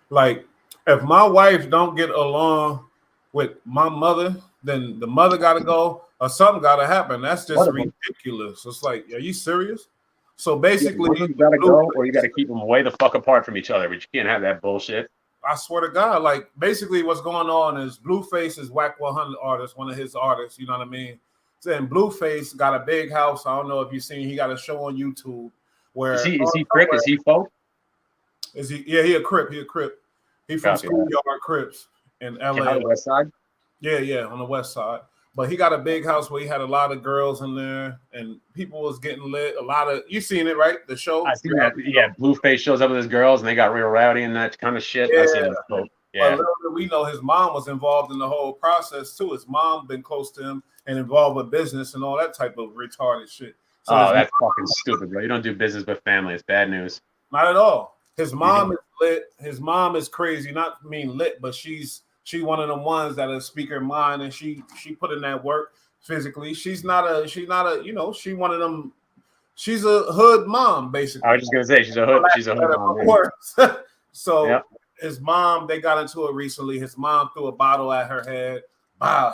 Like, if my wife don't get along with my mother, then the mother got to go or something got to happen. That's just What ridiculous. It's like, are you serious? So Yeah, basically, one of them got to go, or you got to keep them way the fuck apart from each other. But you can't have that bullshit. I swear to God, like basically what's going on is Blueface is Whack 100 artist, one of his artists, you know what I mean? Saying Blueface got a big house. I don't know if you've seen, he got a show on YouTube Is where, he is he Crick? Is he folk? is he? Yeah, he a Crip. He a Crip. He from Copy that. Schoolyard Crips in Came LA. out of the West Side. Yeah, on the west side. But he got a big house where he had a lot of girls in there and people was getting lit. A lot of, you seen it, right? The show? I seen that. Yeah, Blueface shows up with his girls, and they got real rowdy and that kind of shit. Yeah. I seen that. But Yeah. little did we know his mom was involved in the whole process too. His mom been close to him and involved with business and all that type of retarded shit. So Oh, that's fucking stupid, bro. You don't do business with family. It's bad news. not at all. His mom is lit. His mom is crazy. Not mean lit, but she one of the ones that'll speak her mind, and she put in that work physically. She's not a she one of them. She's a hood mom basically. I was just gonna say she's a hood mom. So yep. His mom, they got into it recently. His mom threw a bottle at her head,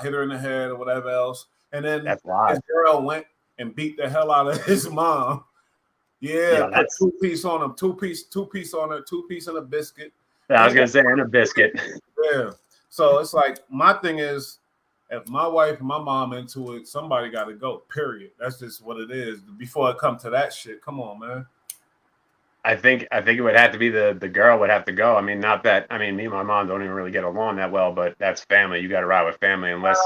hit her in the head or whatever else, and then his girl went and beat the hell out of his mom. Yeah, that's 2-piece on him, 2-piece on her, 2-piece and a biscuit. Yeah, I was gonna say and a biscuit. Yeah. So it's like my thing is, if my wife and my mom into it, somebody got to go. Period. That's just what it is. Before it come to that shit, come on, man. I think it would have to be the girl would have to go. I mean, not that. I mean, me and my mom don't even really get along that well, but that's family. You got to ride with family unless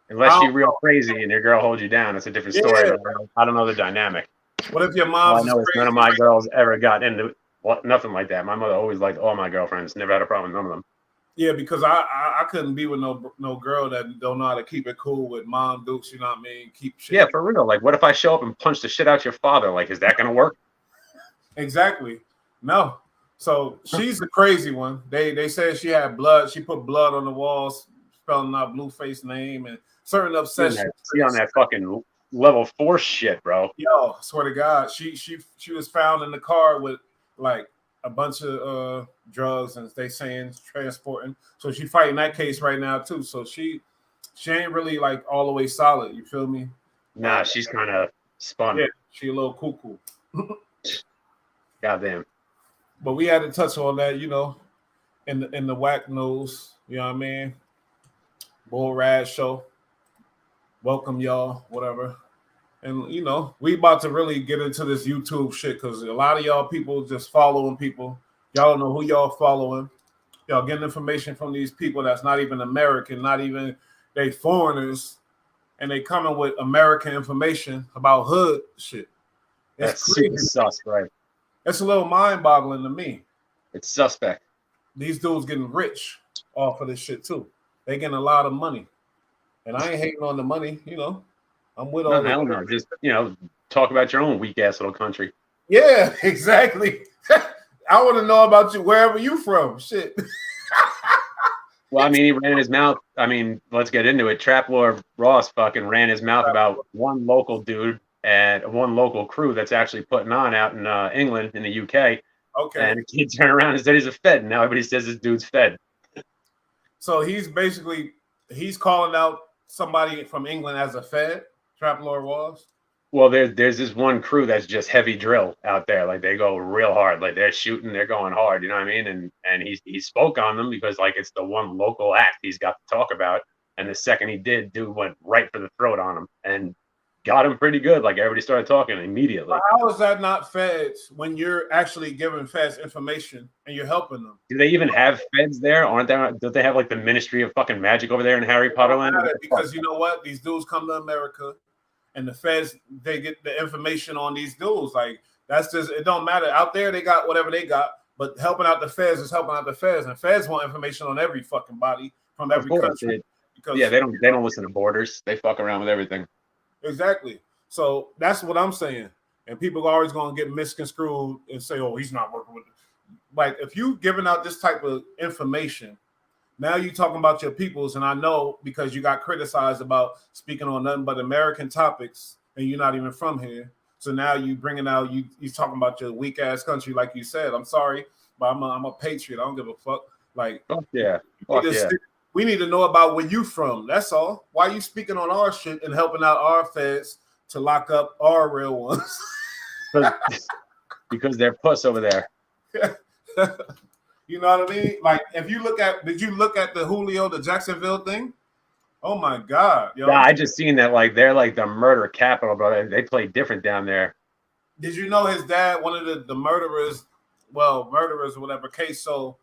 you're real crazy and your girl holds you down. It's a different story. Yeah. I don't know the dynamic. What if your mom? I know is none of my girls ever got into nothing like that. My mother always liked all my girlfriends. Never had a problem with none of them. Yeah, because I couldn't be with no girl that don't know how to keep it cool with mom dukes. You know what I mean? Keep shit. Yeah, for real. Like, what if I show up and punch the shit out your father? Like, is that gonna work? Exactly. No. So she's the crazy one. They said she had blood. She put blood on the walls, spelling out Blueface name and certain obsession. She on that fucking level 4 shit, bro. Yo, I swear to God, she was found in the car with like a bunch of drugs and they saying transporting. So she fighting that case right now too. So she ain't really like all the way solid. You feel me? Nah, she's kind of spun. Yeah, she a little cuckoo. Goddamn. But we had to touch on that, you know, in the whack news. You know what I mean? Bull Rad show. Welcome y'all, whatever. And you know, we about to really get into this YouTube shit because a lot of y'all people just following people. Y'all don't know who y'all following. Y'all getting information from these people that's not even American, not even they foreigners, and they coming with American information about hood shit. That's super sus, right? It's a little mind-boggling to me. It's suspect. These dudes getting rich off of this shit too. They getting a lot of money, and I ain't hating on the money. You know, I'm with all. No, no, just talk about your own weak ass little country. Yeah, exactly. I want to know about you wherever you from. Shit. Well, I mean, he ran his mouth. I mean, let's get into it. Trap Lord Ross fucking ran his mouth about one local dude and one local crew that's actually putting on out in England, in the UK. Okay. And the kid turned around and said he's a Fed. And now everybody says this dude's Fed. So he's calling out somebody from England as a Fed, Trap Lord Ross. Well, there's this one crew that's just heavy drill out there. Like they go real hard. Like they're shooting, they're going hard. You know what I mean? And he spoke on them because like it's the one local act he's got to talk about. And the second he did, dude went right for the throat on him and got him pretty good. Like everybody started talking immediately. But how is that not feds when you're actually giving feds information and you're helping them? Do they even have feds there? Don't they have like the Ministry of fucking Magic over there in Harry Potter land? Because you know what? These dudes come to America. And the feds, they get the information on these dudes. Like, that's just, it don't matter. Out there, they got whatever they got. But helping out the feds is helping out the feds. And feds want information on every fucking body from every country. Because, yeah, they don't listen to borders. They fuck around with everything. Exactly. So that's what I'm saying. And people are always going to get misconstrued and say, oh, he's not working with it. Like, if you giving out this type of information, now you're talking about your peoples, and I know because you got criticized about speaking on nothing but American topics, and you're not even from here. So now you bringing out you talking about your weak ass country, like you said. I'm sorry, but I'm a patriot. I don't give a fuck. Like, Fuck yeah. we Fuck yeah. we need to know about where you from. That's all. Why you speaking on our shit and helping out our feds to lock up our real ones? Because they're puss over there. You know what I mean? Like, if you look at, did you look at the Julio, the Jacksonville thing? Oh my God, yo! Yeah, I just seen that. Like, they're like the murder capital, bro. They play different down there. Did you know his dad, one of the murderers, well, murderers or whatever case? So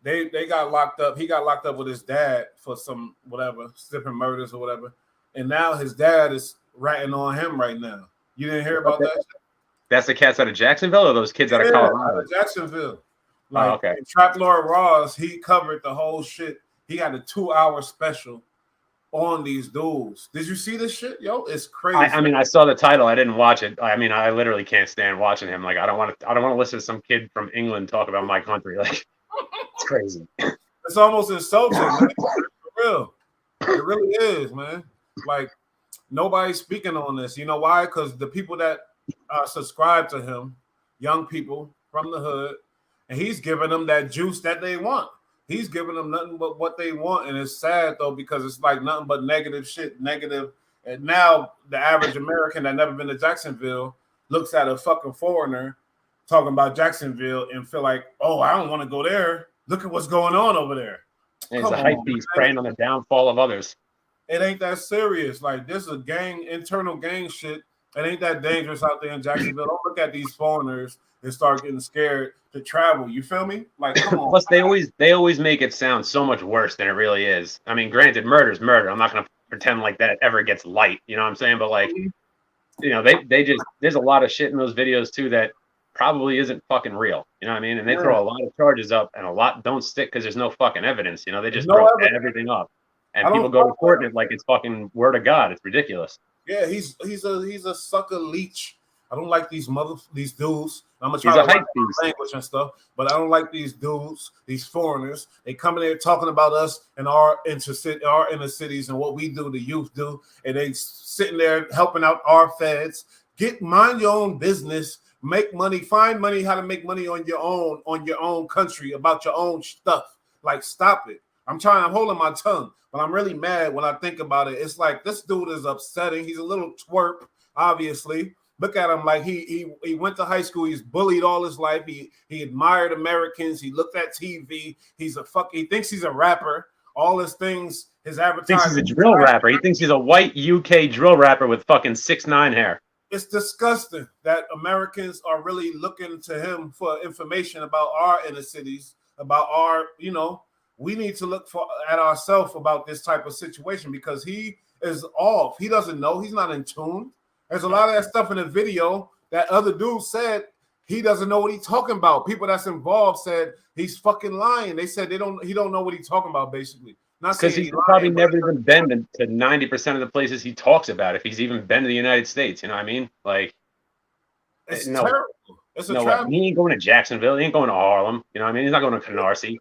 they got locked up. He got locked up with his dad for some whatever different murders or whatever, and now his dad is ratting on him right now. You didn't hear about that? That's the cats out of Jacksonville, or those kids out of Colorado? Out of Jacksonville. Like, okay. Trap Lord Ross, he covered the whole shit. He had a 2-hour special on these dudes. Did you see this shit? Yo, it's crazy. I mean, I saw the title. I didn't watch it. I mean, I literally can't stand watching him. Like, I don't want to listen to some kid from England talk about my country. Like, it's crazy. It's almost insulting, man. For real. It really is, man. Like, nobody's speaking on this. You know why? Because the people that subscribe to him, young people from the hood, and he's giving them that juice that they want. He's giving them nothing but what they want. And it's sad, though, because it's like nothing but negative shit, negative. And now the average American that never been to Jacksonville looks at a fucking foreigner talking about Jacksonville and feel like, oh, I don't want to go there. Look at what's going on over there. It's a hype piece preying on the downfall of others. It ain't that serious. Like, this is internal gang shit. It ain't that dangerous out there in Jacksonville. Don't look at these foreigners and start getting scared to travel. You feel me? Like, come on. Plus, they always make it sound so much worse than it really is. I mean, granted, murder's murder. I'm not gonna pretend like that ever gets light. You know what I'm saying? But like, you know, they just, there's a lot of shit in those videos too that probably isn't fucking real. You know what I mean? And they throw a lot of charges up, and a lot don't stick because there's no fucking evidence. You know, they just throw everything up, and people go to court and like it's fucking word of God. It's ridiculous. Yeah, he's a sucker leech. I don't like these dudes. I'm gonna try to learn language and stuff, but I don't like these dudes, these foreigners. They come in there talking about us and our inner cities and what we do, the youth do, and they sitting there helping out our feds. Mind your own business, make money, find money, how to make money on your own country, about your own stuff. Like, stop it. I'm holding my tongue, but I'm really mad when I think about it. It's like this dude is upsetting. He's a little twerp, obviously. Look at him, like he went to high school. He's bullied all his life. He admired Americans. He looked at TV. He thinks he's a rapper. All his things, his advertising. Thinks he's a drill rapper. He thinks he's a white UK drill rapper with fucking 6ix9ine hair. It's disgusting that Americans are really looking to him for information about our inner cities, about our, you know, we need to look at ourselves about this type of situation because he is off. He doesn't know. He's not in tune. There's a lot of that stuff in the video that other dude said he doesn't know what he's talking about. People that's involved said he's fucking lying. They said he don't know what he's talking about, basically. Not because he's probably never even been to 90% of the places he talks about, if he's even been to the United States. You know what I mean? Like, it's terrible. It's a tragedy. He ain't going to Jacksonville. He ain't going to Harlem. You know what I mean? He's not going to Canarsie.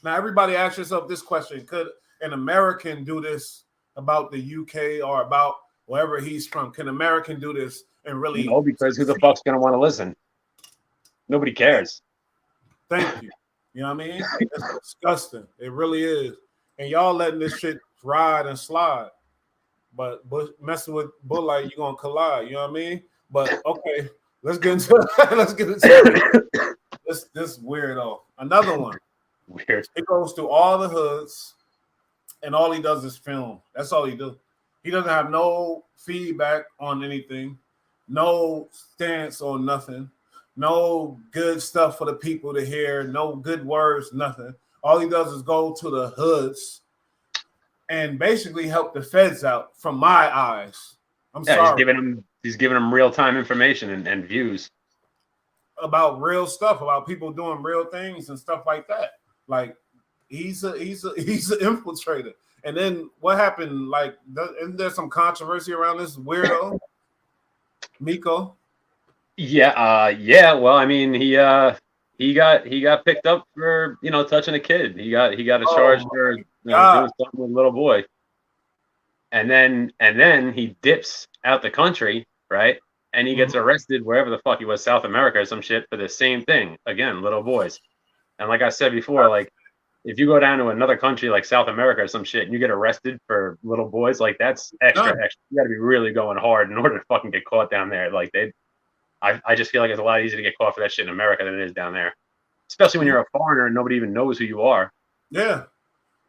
Now, everybody ask yourself this question. Could an American do this about the UK or about wherever he's from? Can an American do this and really? No, because who the fuck's going to want to listen? Nobody cares. Thank you. You know what I mean? It's disgusting. It really is. And y'all letting this shit ride and slide. But messing with Bull Light, you're going to collide. You know what I mean? But, okay, let's get into this weirdo. Another one. Weird. He goes through all the hoods, and all he does is film. That's all he do. He doesn't have no feedback on anything, no stance on nothing, no good stuff for the people to hear, no good words, nothing. All he does is go to the hoods and basically help the feds out, from my eyes. I'm sorry. He's giving them real-time information and views about real stuff, about people doing real things and stuff like that. Like, he's an infiltrator. And then what happened? Like, isn't there some controversy around this weirdo, Miko? Yeah. Well, I mean, he got picked up for, you know, touching a kid. He got a charge for doing something with a little boy. And then he dips out the country, right? and he gets arrested wherever the fuck he was, South America or some shit, for the same thing. Again, little boys. And like I said before, like if you go down to another country like South America or some shit and you get arrested for little boys, like that's extra. You got to be really going hard in order to fucking get caught down there. Like I just feel like it's a lot easier to get caught for that shit in America than it is down there, especially when you're a foreigner and nobody even knows who you are. Yeah,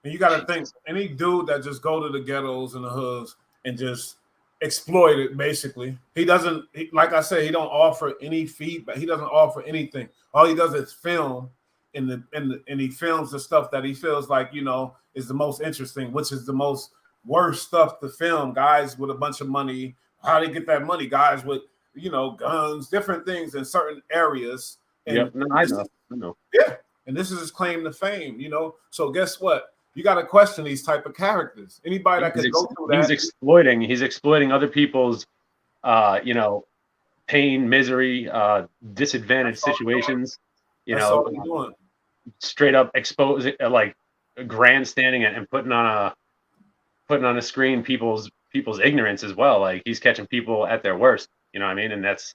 and you got to think any dude that just go to the ghettos and the hoods and just exploit it. Basically, he doesn't. Like I said, he don't offer any feedback. He doesn't offer anything. All he does is film. And he films the stuff that he feels like, you know, is the most interesting, which is the most worst stuff to film. Guys with a bunch of money, how they get that money? Guys with, you know, guns, different things in certain areas. And yep, no, I know. Yeah, and this is his claim to fame, you know. So guess what? You got to question these type of characters. Anybody that could go through that. He's exploiting other people's, you know, pain, misery, disadvantaged situations. You know, straight up exposing, like grandstanding and putting on a screen people's ignorance as well. Like he's catching people at their worst. You know what I mean? And that's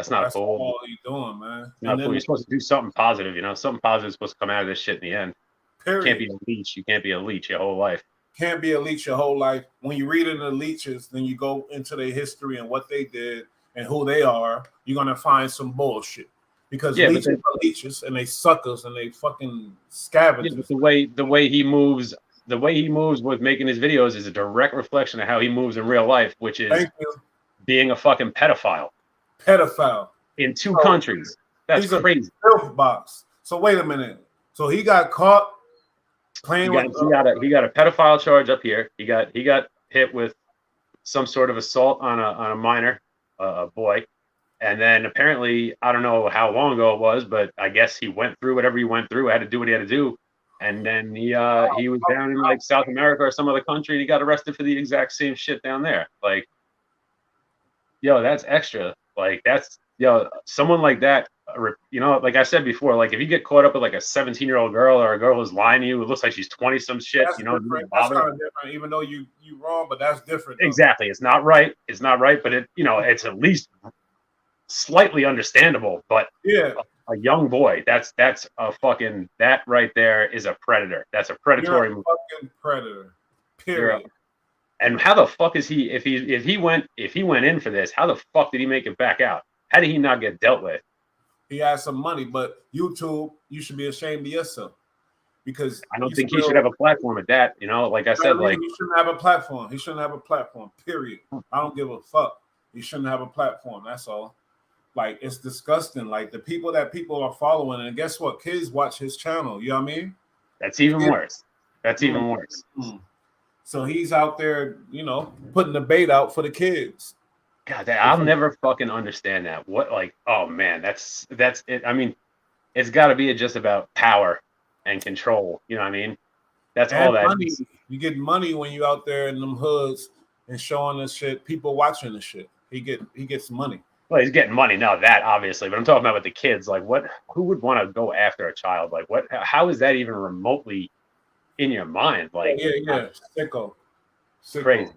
not cool. All you doing, man. Not cool. You're supposed to do something positive. You know, something positive is supposed to come out of this shit in the end. Period. You can't be a leech. You can't be a leech your whole life. Can't be a leech your whole life. When you read in the leeches, then you go into their history and what they did and who they are. You're gonna find some bullshit. Because leeches are leeches and they suckers and they fucking scavengers. Yeah, but the way he moves with making his videos is a direct reflection of how he moves in real life, which is being a fucking pedophile. In two countries. That's crazy. Filth box. So wait a minute. So he got caught playing he got a pedophile charge up here. He got hit with some sort of assault on a minor, a boy. And then apparently, I don't know how long ago it was, but I guess he went through whatever he went through, had to do what he had to do. And then he was down in like South America or some other country and he got arrested for the exact same shit down there. Like, yo, that's extra. Like that's, yo, someone like that, you know, like I said before, like if you get caught up with like a 17-year-old girl or a girl who's lying to you, it looks like she's 20 some shit, that's, you know, that's kind of different, even though you wrong, but that's different. Exactly. It's not right, but it, you know, it's at least slightly understandable. But yeah, a young boy, that's a fucking, that right there is a predator. That's a predatory movie. Fucking predator. Period. And how the fuck is he, if he went in for this, how the fuck did he make it back out? How did he not get dealt with? He has some money, but YouTube, you should be ashamed of yourself. Because I don't think he should have a platform at that, you know, like I said, like he shouldn't have a platform. He shouldn't have a platform, period. I don't give a fuck. He shouldn't have a platform. That's all. Like, it's disgusting. Like, the people that people are following, and guess what? Kids watch his channel. You know what I mean? That's even worse. That's even worse. So he's out there, you know, putting the bait out for the kids. God, I'll never fucking understand that. What, like, oh man, that's it. I mean, it's got to be just about power and control. You know what I mean? That's all that money. Is. You get money when you out there in them hoods and showing this shit. People watching the shit. He gets money. Well, he's getting money now, that obviously, but I'm talking about with the kids. Like, who would want to go after a child? Like, how is that even remotely in your mind? Like, yeah, sicko. Crazy.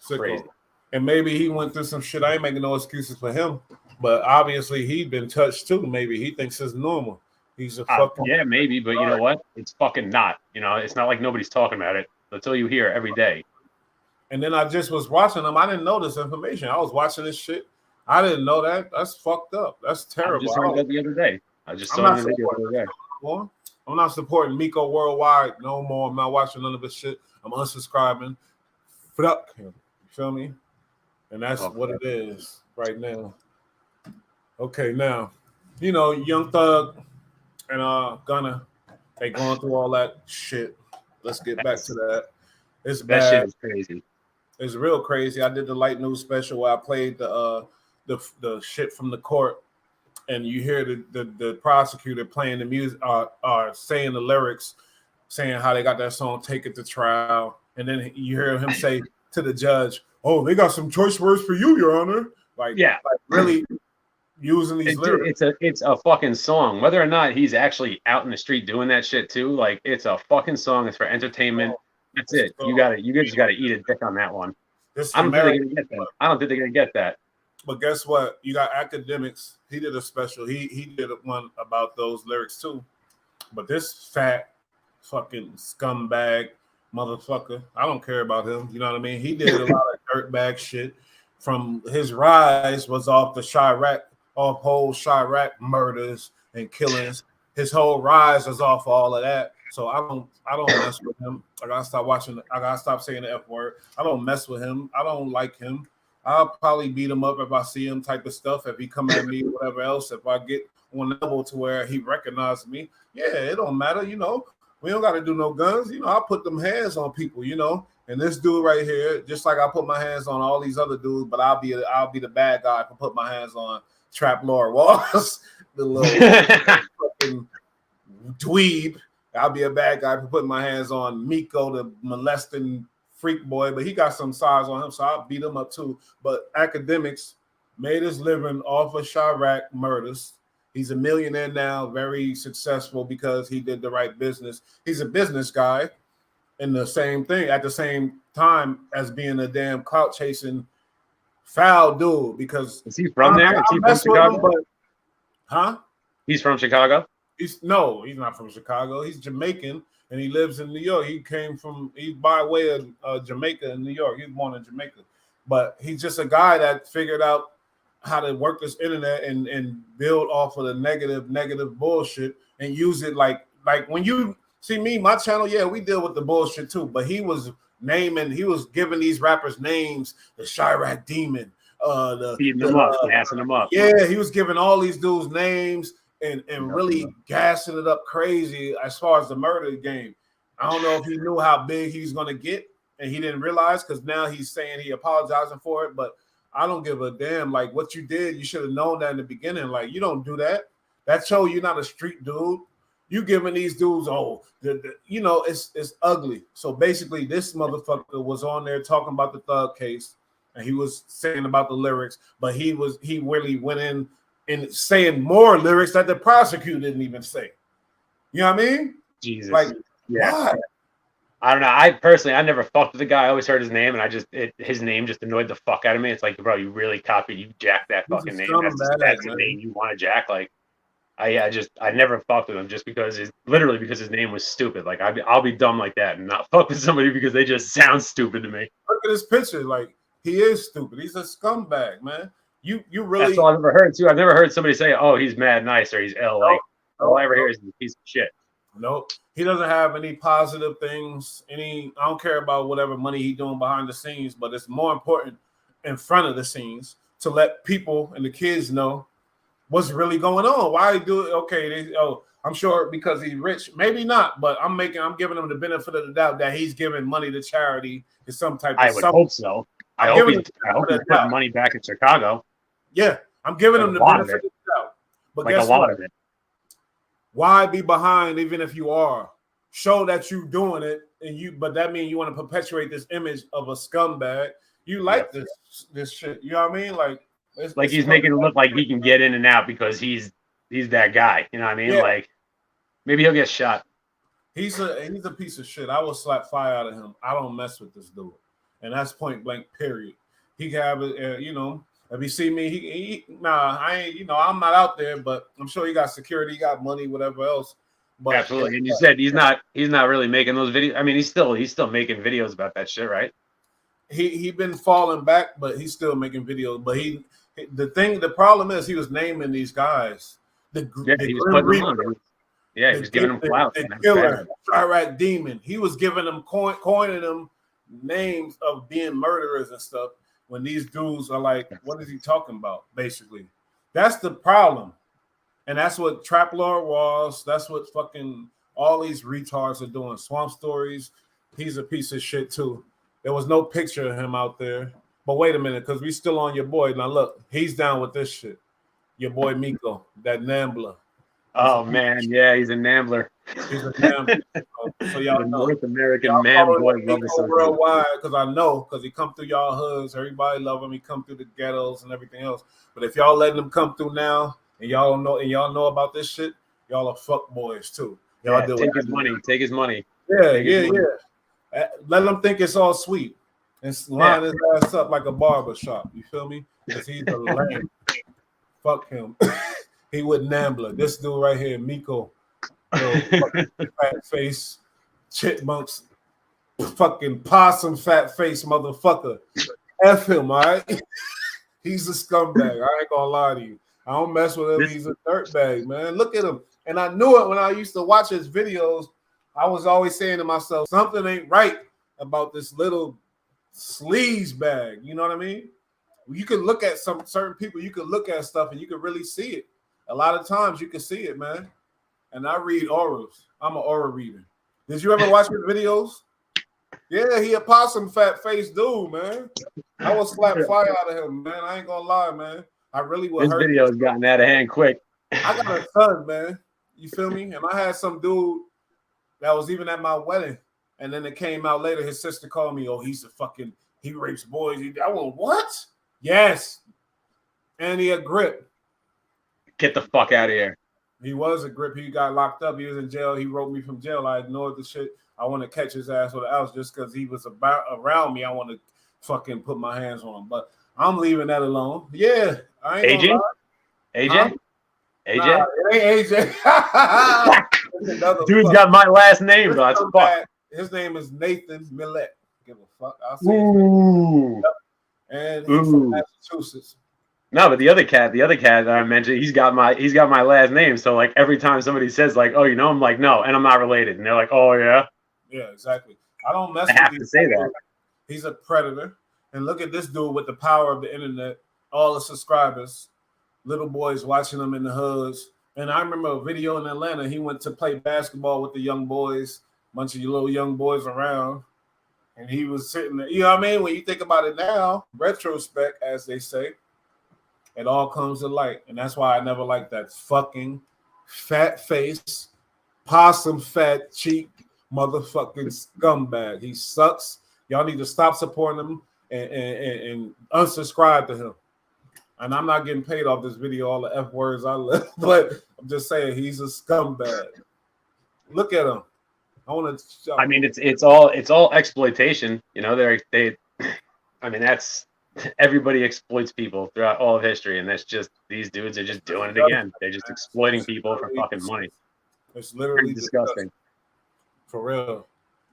Crazy. And maybe he went through some shit. I ain't making no excuses for him, but obviously he'd been touched too. Maybe he thinks it's normal. He's a fucking maybe, but you know what? It's fucking not. You know, it's not like nobody's talking about it until you hear every day. And then I just was watching them. I didn't know this information. I was watching this shit. I didn't know that. That's fucked up. That's terrible. I just heard that the other day. I just saw it in the video the other day. I'm not supporting Miko Worldwide no more. I'm not watching none of his shit. I'm unsubscribing. Fuck him. You feel me? And that's what it is right now. Okay, now, you know, Young Thug and Gunna, they going through all that shit. Let's get back to that. It's bad. That shit is crazy. It's real crazy. I did the Light News special where I played the shit from the court, and you hear the prosecutor playing the music, saying the lyrics, saying how they got that song "Take It to Trial," and then you hear him say to the judge, "Oh, they got some choice words for you, Your Honor." Like really using these lyrics. It's a fucking song. Whether or not he's actually out in the street doing that shit too, like it's a fucking song. It's for entertainment. That's it. You just gotta eat a dick on that one. I don't think they're gonna get that. But guess what? You got Academics. He did a special. He did one about those lyrics too. But this fat fucking scumbag motherfucker, I don't care about him. You know what I mean? He did a lot of dirtbag shit. From his rise was off the Chirac, off whole Chirac murders and killings. His whole rise was off all of that. So I don't mess with him. I gotta stop watching. I gotta stop saying the F word. I don't mess with him. I don't like him. I'll probably beat him up if I see him, type of stuff. If he come at me, whatever else. If I get on level to where he recognizes me, yeah, it don't matter. You know, we don't got to do no guns. You know, I put them hands on people. You know, and this dude right here, just like I put my hands on all these other dudes, but I'll be the bad guy for put my hands on Trap Lord Walls, the little fucking dweeb. I'll be a bad guy for putting my hands on Miko, the molesting freak boy, but he got some size on him, so I'll beat him up too. But Academics made his living off of Chirac murders. He's a millionaire now, very successful because he did the right business. He's a business guy, and the same thing at the same time as being a damn clout chasing foul dude. Because is he from there? Is he from Chicago? Huh? He's from Chicago? He's not from Chicago. He's Jamaican and he lives in New York. He's by way of Jamaica and New York. He was born in Jamaica. But he's just a guy that figured out how to work this internet and build off of the negative bullshit and use it like when you see me, my channel, yeah, we deal with the bullshit too. But he was giving these rappers names, the Chirac Demon, beating them up, gassing them up. Yeah, he was giving all these dudes names and really gassing it up crazy as far as the murder game. I don't know if he knew how big he's gonna get and he didn't realize, because now he's saying he apologizing for it, but I don't give a damn. Like, what you did, you should have known that in the beginning. Like, you don't do that. That show you're not a street dude. You giving these dudes, it's ugly. So basically, this motherfucker was on there talking about the thug case, and he was saying about the lyrics, but he really went in and saying more lyrics that the prosecutor didn't even say. You know what I mean? Jesus. Like, yeah. Why? I don't know. I never fucked with the guy. I always heard his name, and his name just annoyed the fuck out of me. It's like, bro, you really copied, you jacked that fucking name. That's the name you want to jack. Like, I never fucked with him just because his name was stupid. Like, I'll be dumb like that and not fuck with somebody because they just sound stupid to me. Look at his picture. Like, he is stupid. He's a scumbag, man. You really. That's all I've ever heard too. I've never heard somebody say, "Oh, he's mad nice" or "He's ill." Like, all I ever hear is he's a piece of shit. Nope. He doesn't have any positive things. I don't care about whatever money he's doing behind the scenes, but it's more important in front of the scenes to let people and the kids know what's really going on. Why he do it? Okay, I'm sure because he's rich. Maybe not, but I'm giving him the benefit of the doubt that he's giving money to charity in some type of. I would hope so. I hope he's putting money back in Chicago. Yeah, I'm giving him the benefit of the doubt. But like a lot of it. Why be behind even if you are? Show that you doing it, but that means you want to perpetuate this image of a scumbag. You like this shit. You know what I mean? Like he's making it look like he can get in and out because he's that guy. You know what I mean? Yeah. Like maybe he'll get shot. He's a piece of shit. I will slap fire out of him. I don't mess with this dude, and that's point blank. Period. He can have it. If you see me, I ain't. I'm not out there, but I'm sure he got security, he got money, whatever else. But absolutely. And you said he's not really making those videos. I mean, he's still making videos about that shit, right? He been falling back, but he's still making videos. But the problem is he was naming these guys. He was putting them on. Yeah, he was giving them clout. The killer, Chirac Demon. He was giving them coining them names of being murderers and stuff. When these dudes are like, what is he talking about? Basically, that's the problem. And that's what Trap Lord was. That's what fucking all these retards are doing. Swamp Stories. He's a piece of shit too. There was no picture of him out there. But wait a minute, because we still on your boy. Now look, he's down with this shit. Your boy Miko, that Nambler. Oh man, yeah, he's a Nambler. He's a Nambler. So y'all know. North American man boy worldwide, because he come through y'all hoods. Everybody love him. He come through the ghettos and everything else. But if y'all letting him come through now, and y'all know about this shit, y'all are fuck boys too. Y'all take his money. Take his money. Yeah. Let them think it's all sweet and line his ass up like a barber shop. You feel me? because he's a lame. Fuck him. He with Nambler. This dude right here, Miko, little fucking fat face, chipmunks, fucking possum fat face motherfucker. F him, all right? He's a scumbag. I ain't gonna lie to you. I don't mess with him. He's a dirtbag, man. Look at him. And I knew it when I used to watch his videos. I was always saying to myself, something ain't right about this little sleaze bag. You know what I mean? You can look at some certain people, you can look at stuff and you can really see it. A lot of times you can see it, man. And I read auras. I'm an aura reader. Did you ever watch his videos? Yeah, he a possum fat face dude, man. I will slap fire out of him, man. I ain't gonna lie, man. I really would This hurt. video has gotten out of hand quick. I got a son, man. You feel me? And I had some dude that was even at my wedding. And then it came out later. His sister called me, oh, he rapes boys. I went, what? Yes. And he a grip. Get the fuck out of here. He was a grip. He got locked up. He was in jail. He wrote me from jail. I ignored the shit. I want to catch his ass with an ounce just because he was around me. I want to fucking put my hands on him. But I'm leaving that alone. Yeah. I ain't AJ? AJ? Huh? AJ? Nah, it ain't AJ. Dude's got my last name, though. That's fuck. His name is Nathan Millette. Give a fuck. I'll say Ooh. And he's from Massachusetts. No, but the other cat that I mentioned, he's got my last name. So like every time somebody says like, oh, you know, I'm like, no, and I'm not related. And they're like, oh yeah. Yeah, exactly. I don't mess I have to say that. He's a predator. And look at this dude with the power of the internet, all the subscribers, little boys watching him in the hoods. And I remember a video in Atlanta. He went to play basketball with the young boys, bunch of little young boys around. And he was sitting there. You know what I mean? When you think about it now, retrospect, as they say, it all comes to light. And that's why I never liked that fucking fat face, possum fat cheek motherfucking scumbag. He sucks. Y'all need to stop supporting him and unsubscribe to him. And I'm not getting paid off this video, all the F words I left, but I'm just saying he's a scumbag. Look at him. I mean, it's all exploitation. You know, I mean, that's everybody exploits people throughout all of history, and that's just these dudes are just doing it again. They're just exploiting people for fucking money. It's literally disgusting. For real.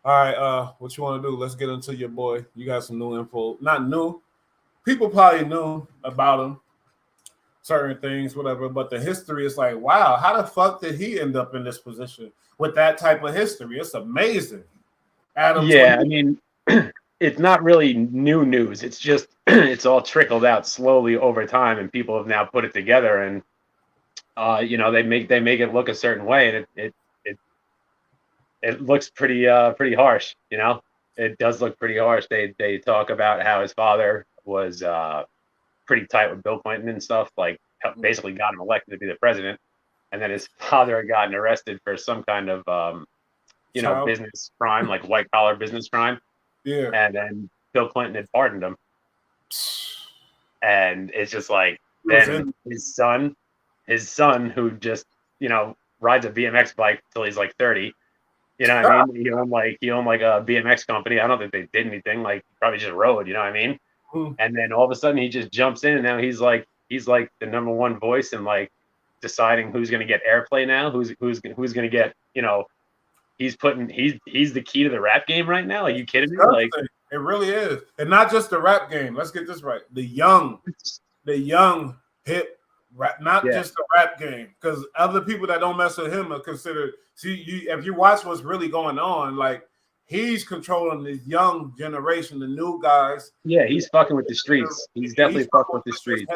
All right, what you want to do? Let's get into your boy. You got some new info. Not new. People probably knew about him, certain things, whatever. But the history is like, wow, how the fuck did he end up in this position with that type of history? It's amazing. Adam. Yeah, I mean, it's not really new news. It's just it's all trickled out slowly over time, and people have now put it together, and you know, they make it look a certain way, and it looks pretty harsh. You know, it does look pretty harsh. They talk about how his father was pretty tight with Bill Clinton and stuff, like basically got him elected to be the president, and then his father had gotten arrested for some kind of you know, business crime, like white collar business crime. Yeah. And then Bill Clinton had pardoned him. And it's just like, then his son, who just, you know, rides a BMX bike till he's like 30. You know what I mean? He owned like a BMX company. I don't think they did anything. Like, probably just rode. You know what I mean? And then all of a sudden he just jumps in, and now he's like the number one voice, and like deciding who's going to get airplay now, who's going to get, you know, he's the key to the rap game right now. Are you kidding me? Like, it really is. And not just the rap game. Let's get this right. The young hip rap, not just the rap game. Because other people that don't mess with him are considered. See, if you watch what's really going on, like, he's controlling the young generation, the new guys. Yeah, he's fucking with the streets. He's definitely fucking with the streets.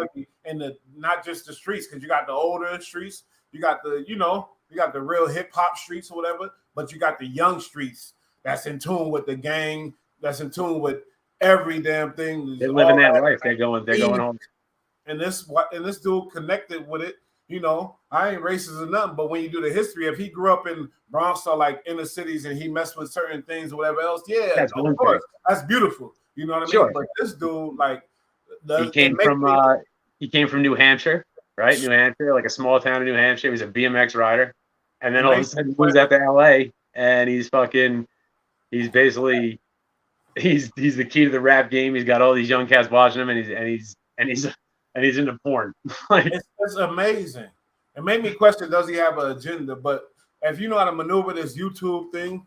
And not just the streets, because you got the older streets, you got the, you know, you got the real hip hop streets or whatever, but you got the young streets that's in tune with the gang, that's in tune with every damn thing. They're living that life. They're going home. And this dude connected with it. You know, I ain't racist or nothing, but when you do the history, if he grew up in Bronx or like inner cities and he messed with certain things or whatever else, yeah, of course, that's beautiful. You know what I mean? But this dude, like, he came from New Hampshire, right? New Hampshire, like a small town in New Hampshire. He was a BMX rider, and then all of a sudden he moves out to LA, and he's basically the key to the rap game. He's got all these young cats watching him, and he's and he's into porn. Like, it's amazing. It made me question: does he have an agenda? But if you know how to maneuver this YouTube thing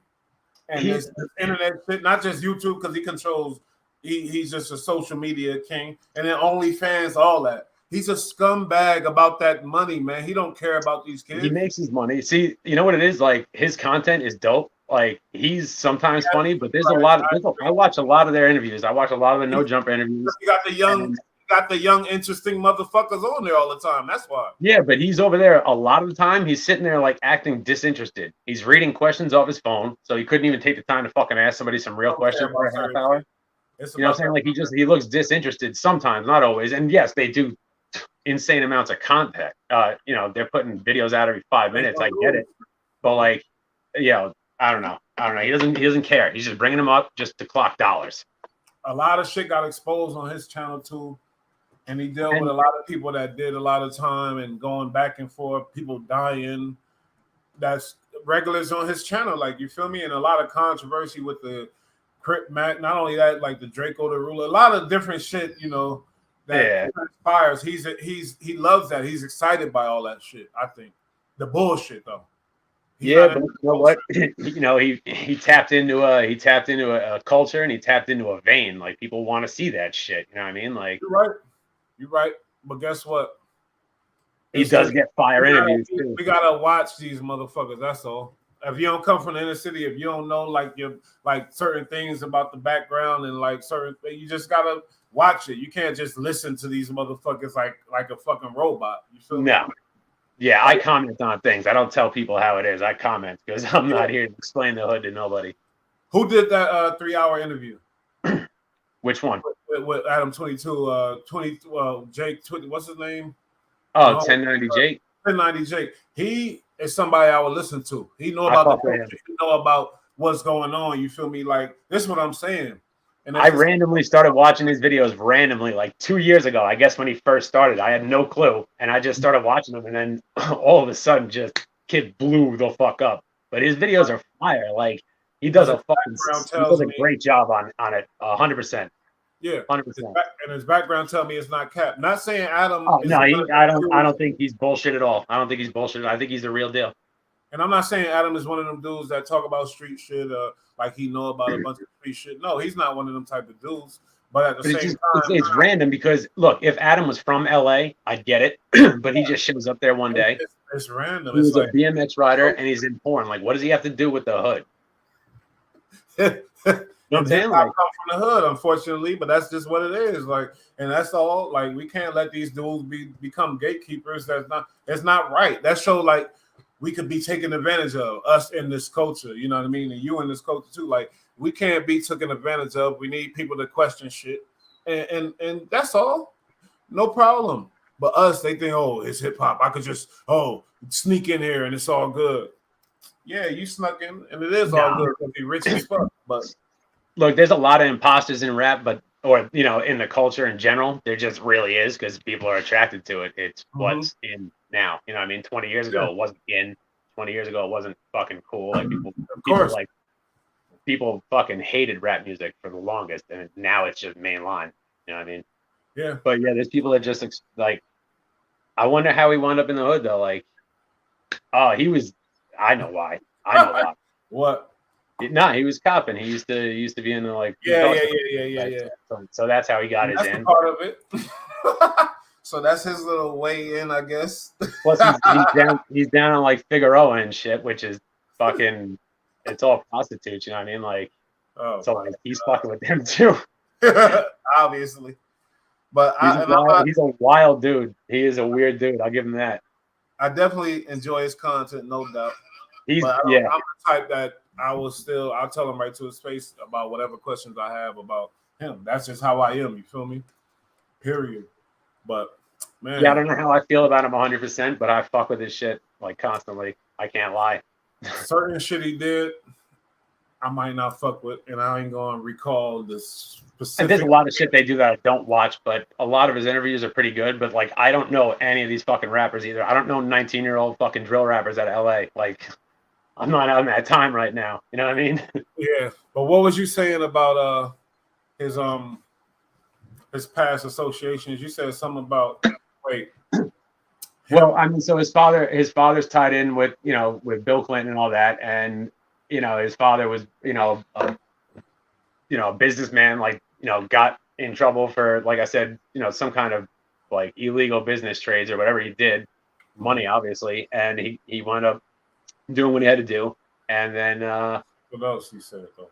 and this internet shit, not just YouTube because he controls. He's just a social media king, and then OnlyFans, all that. He's a scumbag about that money, man. He don't care about these kids. he makes his money. See, you know what it is? Like, his content is dope. Like, he's sometimes funny, but there's a lot of I watch a lot of their interviews. I watch a lot of the No Jumper interviews. You got the young, interesting motherfuckers on there all the time. That's why. Yeah, but he's over there a lot of the time. He's sitting there like acting disinterested. He's reading questions off his phone, so he couldn't even take the time to fucking ask somebody some real questions for a half hour. You know what I'm saying? Like, he looks disinterested sometimes, not always. And yes, they do insane amounts of content. You know, they're putting videos out every 5 minutes. I get it, but like, you know, I don't know. He doesn't care. He's just bringing them up just to clock dollars. A lot of shit got exposed on his channel too, and he dealt with a lot of people that did a lot of time and going back and forth. People dying. That's regulars on his channel. Like, you feel me? And a lot of controversy with the Crip Mac. Not only that, like the Draco the Ruler. A lot of different shit. You know. That inspires. He loves that. He's excited by all that shit. I think the bullshit though. But you know what? You know, he tapped into a culture, and he tapped into a vein. Like, people want to see that shit. You know what I mean? Like, you're right. But guess what? He does get fire interviews too. We gotta watch these motherfuckers. That's all. If you don't come from the inner city, if you don't know like certain things about the background and like certain things, you just gotta watch it. You can't just listen to these motherfuckers like a fucking robot. You feel me? Yeah, I comment on things. I don't tell people how it is. I comment because I'm not here to explain the hood to nobody. Who did that 3-hour interview? Which one? With Adam 22, Jake, what's his name? Oh, 1090 Jake. 1090 Jake. He is somebody I would listen to. He know about he know about what's going on. You feel me? Like, this is what I'm saying. And I randomly started watching his videos randomly, like 2 years ago. I guess when he first started, I had no clue, and I just started watching them, and then all of a sudden, just kid blew the fuck up. But his videos are fire. Like, he does a great job on it, 100%. Yeah, 100%. And his background tell me it's not cap. Not saying Adam. Oh, no, I don't think he's bullshit at all. I don't think he's bullshit. I think he's the real deal. And I'm not saying Adam is one of them dudes that talk about street shit, like he know about a bunch of street shit. No, he's not one of them type of dudes. But at the same time, it's random because look, if Adam was from LA, I'd get it. But he just shows up there one day. It's random. He's like a BMX rider and he's in porn. Like, what does he have to do with the hood? You know what I'm saying? Like, come from the hood, unfortunately, but that's just what it is. Like, and that's all. Like, we can't let these dudes become gatekeepers. It's not right. That show like we could be taken advantage of, us in this culture. You know what I mean? And you in this culture too. Like, we can't be taken advantage of. We need people to question shit, and that's all. No problem. But us, they think, oh, it's hip hop. I could just sneak in here and it's all good. Yeah, you snuck in, and it is all good because you're rich as fuck. But look, there's a lot of imposters in rap, or in the culture in general. There just really is because people are attracted to it. It's what's in now. You know what I mean? 20 years ago, it wasn't in. 20 years ago, it wasn't fucking cool. Like people fucking hated rap music for the longest, and now it's just mainline. You know what I mean? Yeah. But yeah, there's people that just like. I wonder how he wound up in the hood though. Like, he was. I know why. What? No, he was copping. He used to be in the like. Yeah. So that's how he got his in. Part of it. So that's his little way in, I guess. Plus, he's down on like Figueroa and shit, which is fucking. It's all prostitutes, you know what I mean? Like, so like he's fucking with them too. Obviously, but he's a wild dude. He is a weird dude. I'll give him that. I definitely enjoy his content, no doubt. I'm the type that I'll tell him right to his face about whatever questions I have about him. That's just how I am. You feel me? Period. But man, I don't know how I feel about him 100%, but I fuck with his shit like constantly. I can't lie. Certain shit he did, I might not fuck with, and I ain't gonna recall the specific. And there's a lot of shit they do that I don't watch, but a lot of his interviews are pretty good. But like, I don't know any of these fucking rappers either. I don't know 19-year-old fucking drill rappers out of LA. Like, I'm not on that time right now. You know what I mean? Yeah. But what was you saying about his his past associations. You said something about wait. Well, I mean, so his father's tied in with, you know, with Bill Clinton and all that, and you know, his father was, you know, a businessman, like, you know, got in trouble for, like I said, you know, some kind of like illegal business trades or whatever he did, money obviously, and he wound up doing what he had to do, and then what else he said though?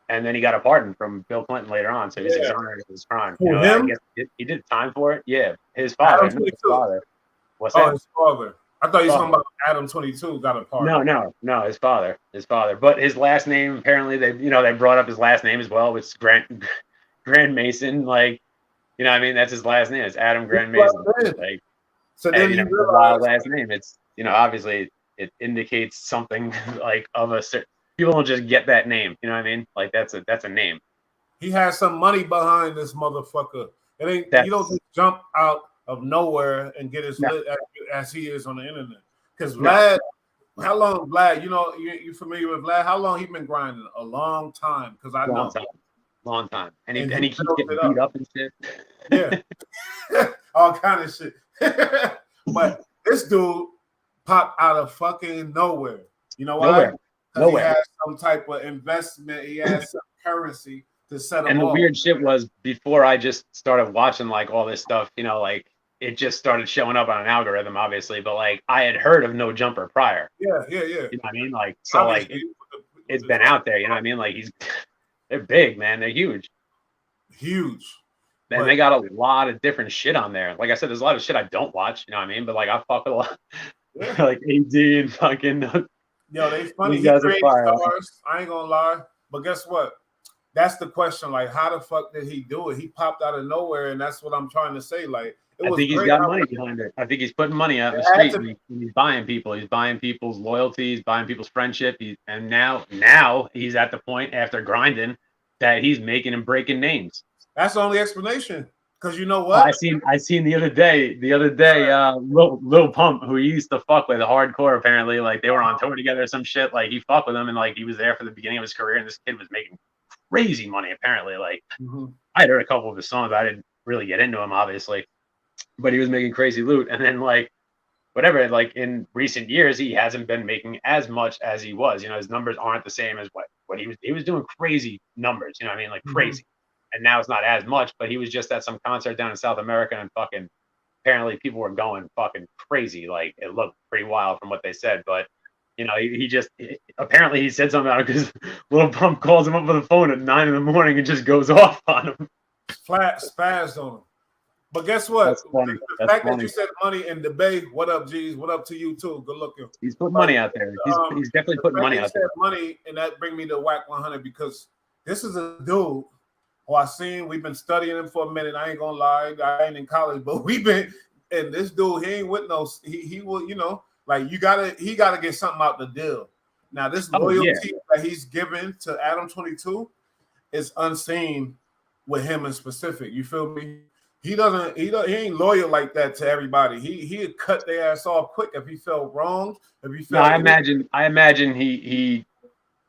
And then he got a pardon from Bill Clinton later on, so he was exonerated of his crime. You Who, know, I him? guess he did time for it. Yeah, his Adam father, not 22. his father. What's Oh, that? his father. I thought you were talking Father. about Adam 22 got a pardon. No, his father. But his last name, apparently, they brought up his last name as well, which is Grand Mason. Like, you know what I mean? That's his last name. It's Adam Grand Mason. Like, So and then you know, you it's a wild realize, last name. It's, you know, obviously it indicates something like of a certain. People don't just get that name. You know what I mean? Like that's a name. he has some money behind this motherfucker. It ain't you don't just jump out of nowhere and get as lit as he is on the internet. Because Vlad, how long Vlad? You know, you familiar with Vlad? How long he been grinding? A long time. Because I know. Long time. And he keeps getting beat up and shit. Yeah. All kind of shit. But this dude popped out of fucking nowhere. You know why? Because he has some type of investment. He has some currency to set him And the off. weird shit was, before I just started watching like all this stuff, you know, like it just started showing up on an algorithm, obviously, but like I had heard of No Jumper prior. Yeah. You know what I mean? Like, so obviously, like it's been out there, you know what I mean? Like they're big, man. They're huge. Huge. And they got a lot of different shit on there. Like I said, there's a lot of shit I don't watch, you know what I mean? But like I fuck with a lot. Yeah. Like AD and fucking. Yo, they funny. He created stars. I ain't gonna lie. But guess what? That's the question. Like, how the fuck did he do it? He popped out of nowhere, and that's what I'm trying to say. Like, I think he's got money behind it. I think he's putting money out in the street. And he's buying people. He's buying people's loyalty. He's buying people's friendship. And now he's at the point, after grinding, that he's making and breaking names. That's the only explanation. Because you know what? I seen the other day, Lil Pump, who he used to fuck with hardcore, apparently, like they were on tour together or some shit. Like he fucked with him, and like he was there for the beginning of his career, and this kid was making crazy money, apparently. Like I had heard a couple of his songs, but I didn't really get into him, obviously. But he was making crazy loot, and then like whatever, like in recent years, he hasn't been making as much as he was. You know, his numbers aren't the same as what he was doing crazy numbers. You know what I mean? Like crazy. And now it's not as much, but he was just at some concert down in South America, and fucking apparently people were going fucking crazy. Like it looked pretty wild from what they said, but you know, apparently he said something about it because Lil Pump calls him up on the phone at 9 a.m. and just goes off on him. Flat spazzed on him. But guess what? The fact that you said money in debate, what up, G's? What up to you too? Good looking. He's putting money out there. He's definitely putting money out there. Money, and that bring me to Whack 100 because this is a dude who I seen. We've been studying him for a minute. I ain't gonna lie, I ain't in college, but we've been. And this dude, he ain't with no. He will, you know, like he gotta get something out the deal. Now this loyalty that he's given to Adam 22 is unseen with him in specific. You feel me? He ain't loyal like that to everybody. He'd cut their ass off quick if he felt wronged. If he felt. No, I imagine he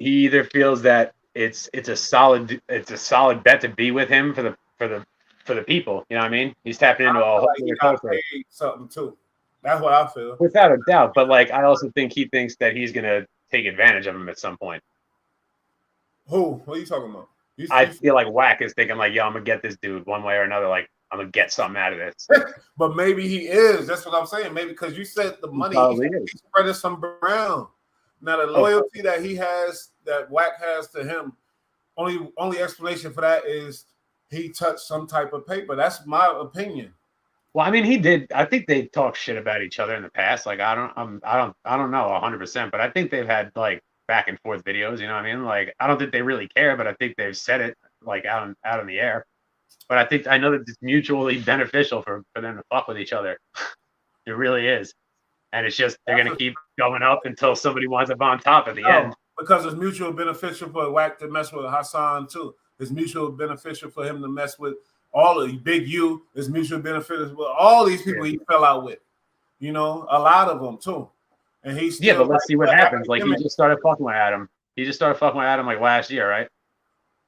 either feels that it's a solid bet to be with him for the people. You know what I mean? He's tapping into a whole new culture. Something too. That's what I feel. Without a doubt. But like, I also think he thinks that he's gonna take advantage of him at some point. Who? What are you talking about? I feel like Whack is thinking like, yo, I'm gonna get this dude one way or another. Like, I'm gonna get something out of this. But maybe he is. That's what I'm saying. Maybe because you said the money he's spreading some around. Now the loyalty that he has, that Whack has to him, only explanation for that is he touched some type of paper. That's my opinion. Well, I mean, he did. I think they talked shit about each other in the past. Like, I don't know 100%, but I think they've had like back and forth videos. You know what I mean? Like, I don't think they really care, but I think they've said it like out in the air. But I know that it's mutually beneficial for them to fuck with each other. It really is. And it's just, they're going to keep going up until somebody winds up on top at the end. Because it's mutual beneficial for Whack to mess with Hassan, too. It's mutual beneficial for him to mess with all of Big U. It's mutual beneficial with all these people he fell out with. You know, a lot of them, too. And he's still but let's see what happens. Like, he just started fucking with Adam. Like last year, right?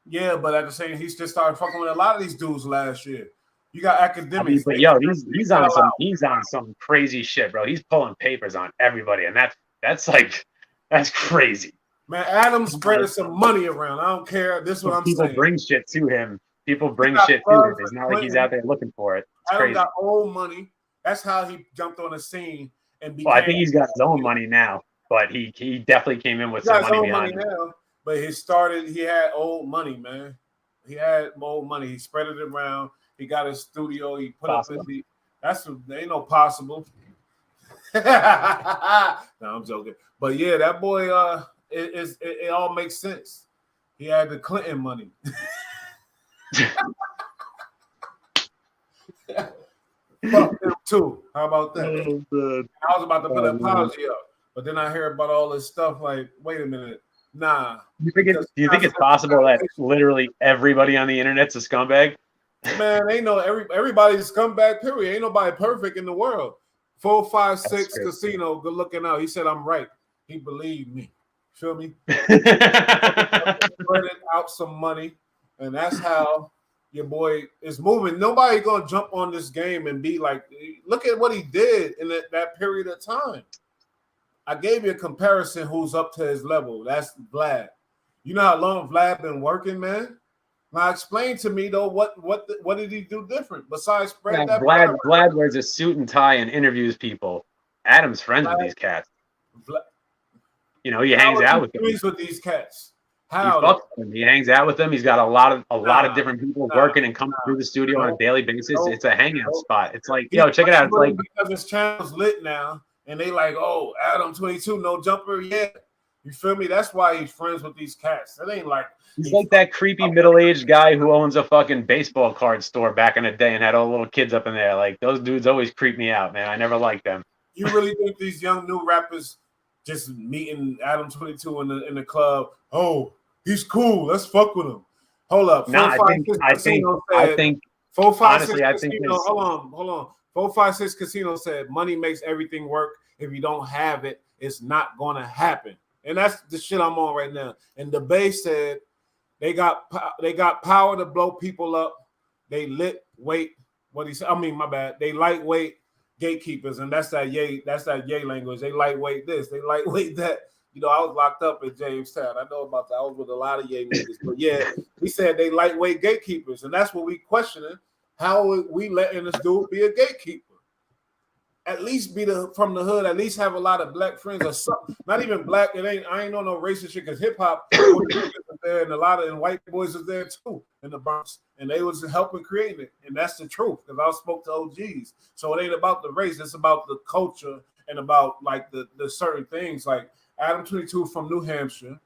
Yeah, but at the same, he's just started fucking with a lot of these dudes last year. You got I mean, academics. but They yo, they he's can't on allow. some crazy shit, bro. He's pulling papers on everybody, and that's like that's crazy. Man, Adam spreading Like, some money around. I don't care. This is what but I'm people saying. bring shit to him. People He bring got shit to him. funds It's with not like he's Clinton. out there looking for it. It's Adam crazy. got old money. That's how he jumped on the scene and Well, I became. think he's got his own money now, but he definitely came in with He some got his money own money behind him. now, but he started. He had old money, man. He had old money. He spread it around. He got his studio. He put up Possible. his. That's ain't no possible. No, I'm joking. But yeah, that boy. It all makes sense. He had the Clinton money. Fuck them too. How about that? I was about to put an apology up, but then I hear about all this stuff. Like, wait a minute, nah. Do you think it's possible that literally everybody on the internet's a scumbag? Man, ain't no everybody's scumbag. Period. Ain't nobody perfect in the world. 456 Casino, good looking out. He said I'm right. He believed me. Feel me? Spread out some money, and that's how your boy is moving. Nobody gonna jump on this game and be like, look at what he did in that period of time. I gave you a comparison who's up to his level. That's Vlad. You know how long Vlad been working, man? Now explain to me though what did he do different besides spread that Vlad wears a suit and tie and interviews people. Adam's friends with these cats. You know, he hangs out with them. With these cats. He fucks with them. He hangs out with them. He's got a lot of different people working and coming through the studio on a daily basis. It's a hangout spot. It's like, yo, check it out. It's like because his channel's lit now, and they like, oh, Adam 22, no jumper yet. You feel me? That's why he's friends with these cats. It ain't like he's like that creepy middle-aged guy who owns a fucking baseball card store back in the day and had all the little kids up in there. Like those dudes always creep me out, man. I never liked them. You really think these young new rappers just meeting Adam 22 in the club? Oh, he's cool. Let's fuck with him. Hold up. No, I think 456 honestly, Casino. Hold on. 456 Casino said money makes everything work. If you don't have it, it's not gonna happen. And that's the shit I'm on right now. And the base said they got power to blow people up. They lit weight. What he said? I mean, my bad. They lightweight gatekeepers, and that's that yay language. They lightweight this. They lightweight that. You know, I was locked up in Jamestown. I know about that. I was with a lot of yay niggas. But yeah, he said they lightweight gatekeepers, and that's what we questioning. How are we letting this dude be a gatekeeper? At least be from the hood. At least have a lot of black friends or something. Not even black. I ain't on no racist shit because hip hop was there, and a lot of white boys was there too in the Bronx, and they was helping create it. And that's the truth because I spoke to OGs. So it ain't about the race. It's about the culture and about like the certain things. Like Adam 22 from New Hampshire.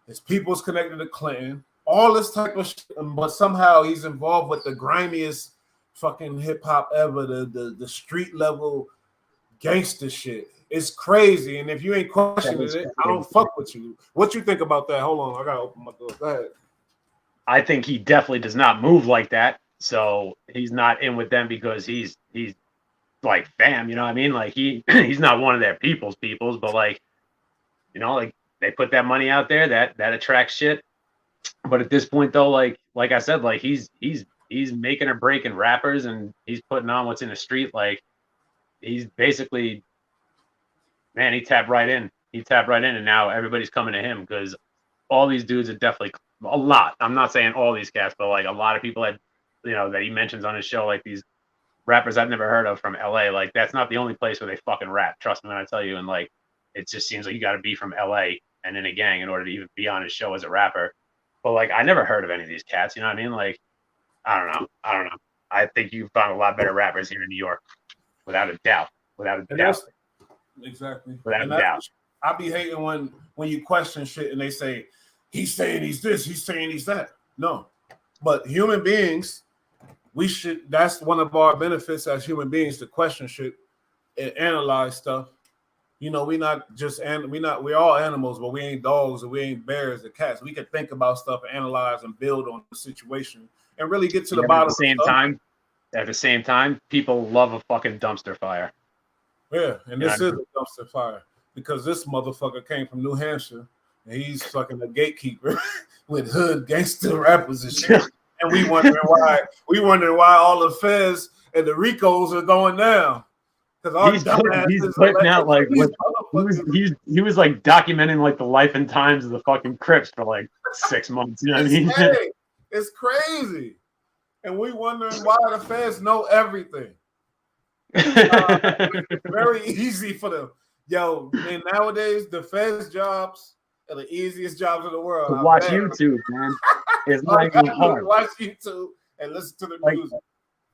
His people's connected to Clinton. All this type of shit, but somehow he's involved with the grimiest fucking hip hop ever, the street level gangster shit. It's crazy, and if you ain't questioning it, I don't fuck with you. What you think about that? Hold on, I gotta open my door. Go ahead. I think he definitely does not move like that. So he's not in with them because he's like fam, you know what I mean? Like he's not one of their people's, but like, you know, like they put that money out there that attracts shit. But at this point though, like I said, like he's making or breaking rappers and he's putting on what's in the street. Like he's basically, man, he tapped right in, and now everybody's coming to him because all these dudes are definitely a lot. I'm not saying all these cats, but like a lot of people that, you know, that he mentions on his show, like these rappers I've never heard of from LA. Like that's not the only place where they fucking rap. Trust me when I tell you. And like, it just seems like you got to be from LA and in a gang in order to even be on his show as a rapper. But like, I never heard of any of these cats. You know what I mean? Like, I don't know. I think you found a lot better rappers here in New York, without a doubt. Exactly. Without a doubt. I be hating when you question shit and they say he's saying he's this, he's saying he's that. No, but human beings, we should. That's one of our benefits as human beings to question shit and analyze stuff. You know, we're all animals, but we ain't dogs or we ain't bears or cats. We can think about stuff and analyze and build on the situation and really get to the bottom. At the same time, people love a fucking dumpster fire. Yeah, and this is a dumpster fire because this motherfucker came from New Hampshire and he's fucking a gatekeeper with hood gangster rappers and shit. And we wondering why. We wondering why all the feds and the Ricos are going down. Because our he's dumbasses putting elected out like these what he was like documenting like the life and times of the fucking Crips for like 6 months. You know what I mean? Hey, it's crazy. And we wondering why the feds know everything. It's very easy for them. Yo, man, nowadays the feds jobs are the easiest jobs in the world. To watch YouTube, man. It's not even hard. Watch YouTube and listen to the music.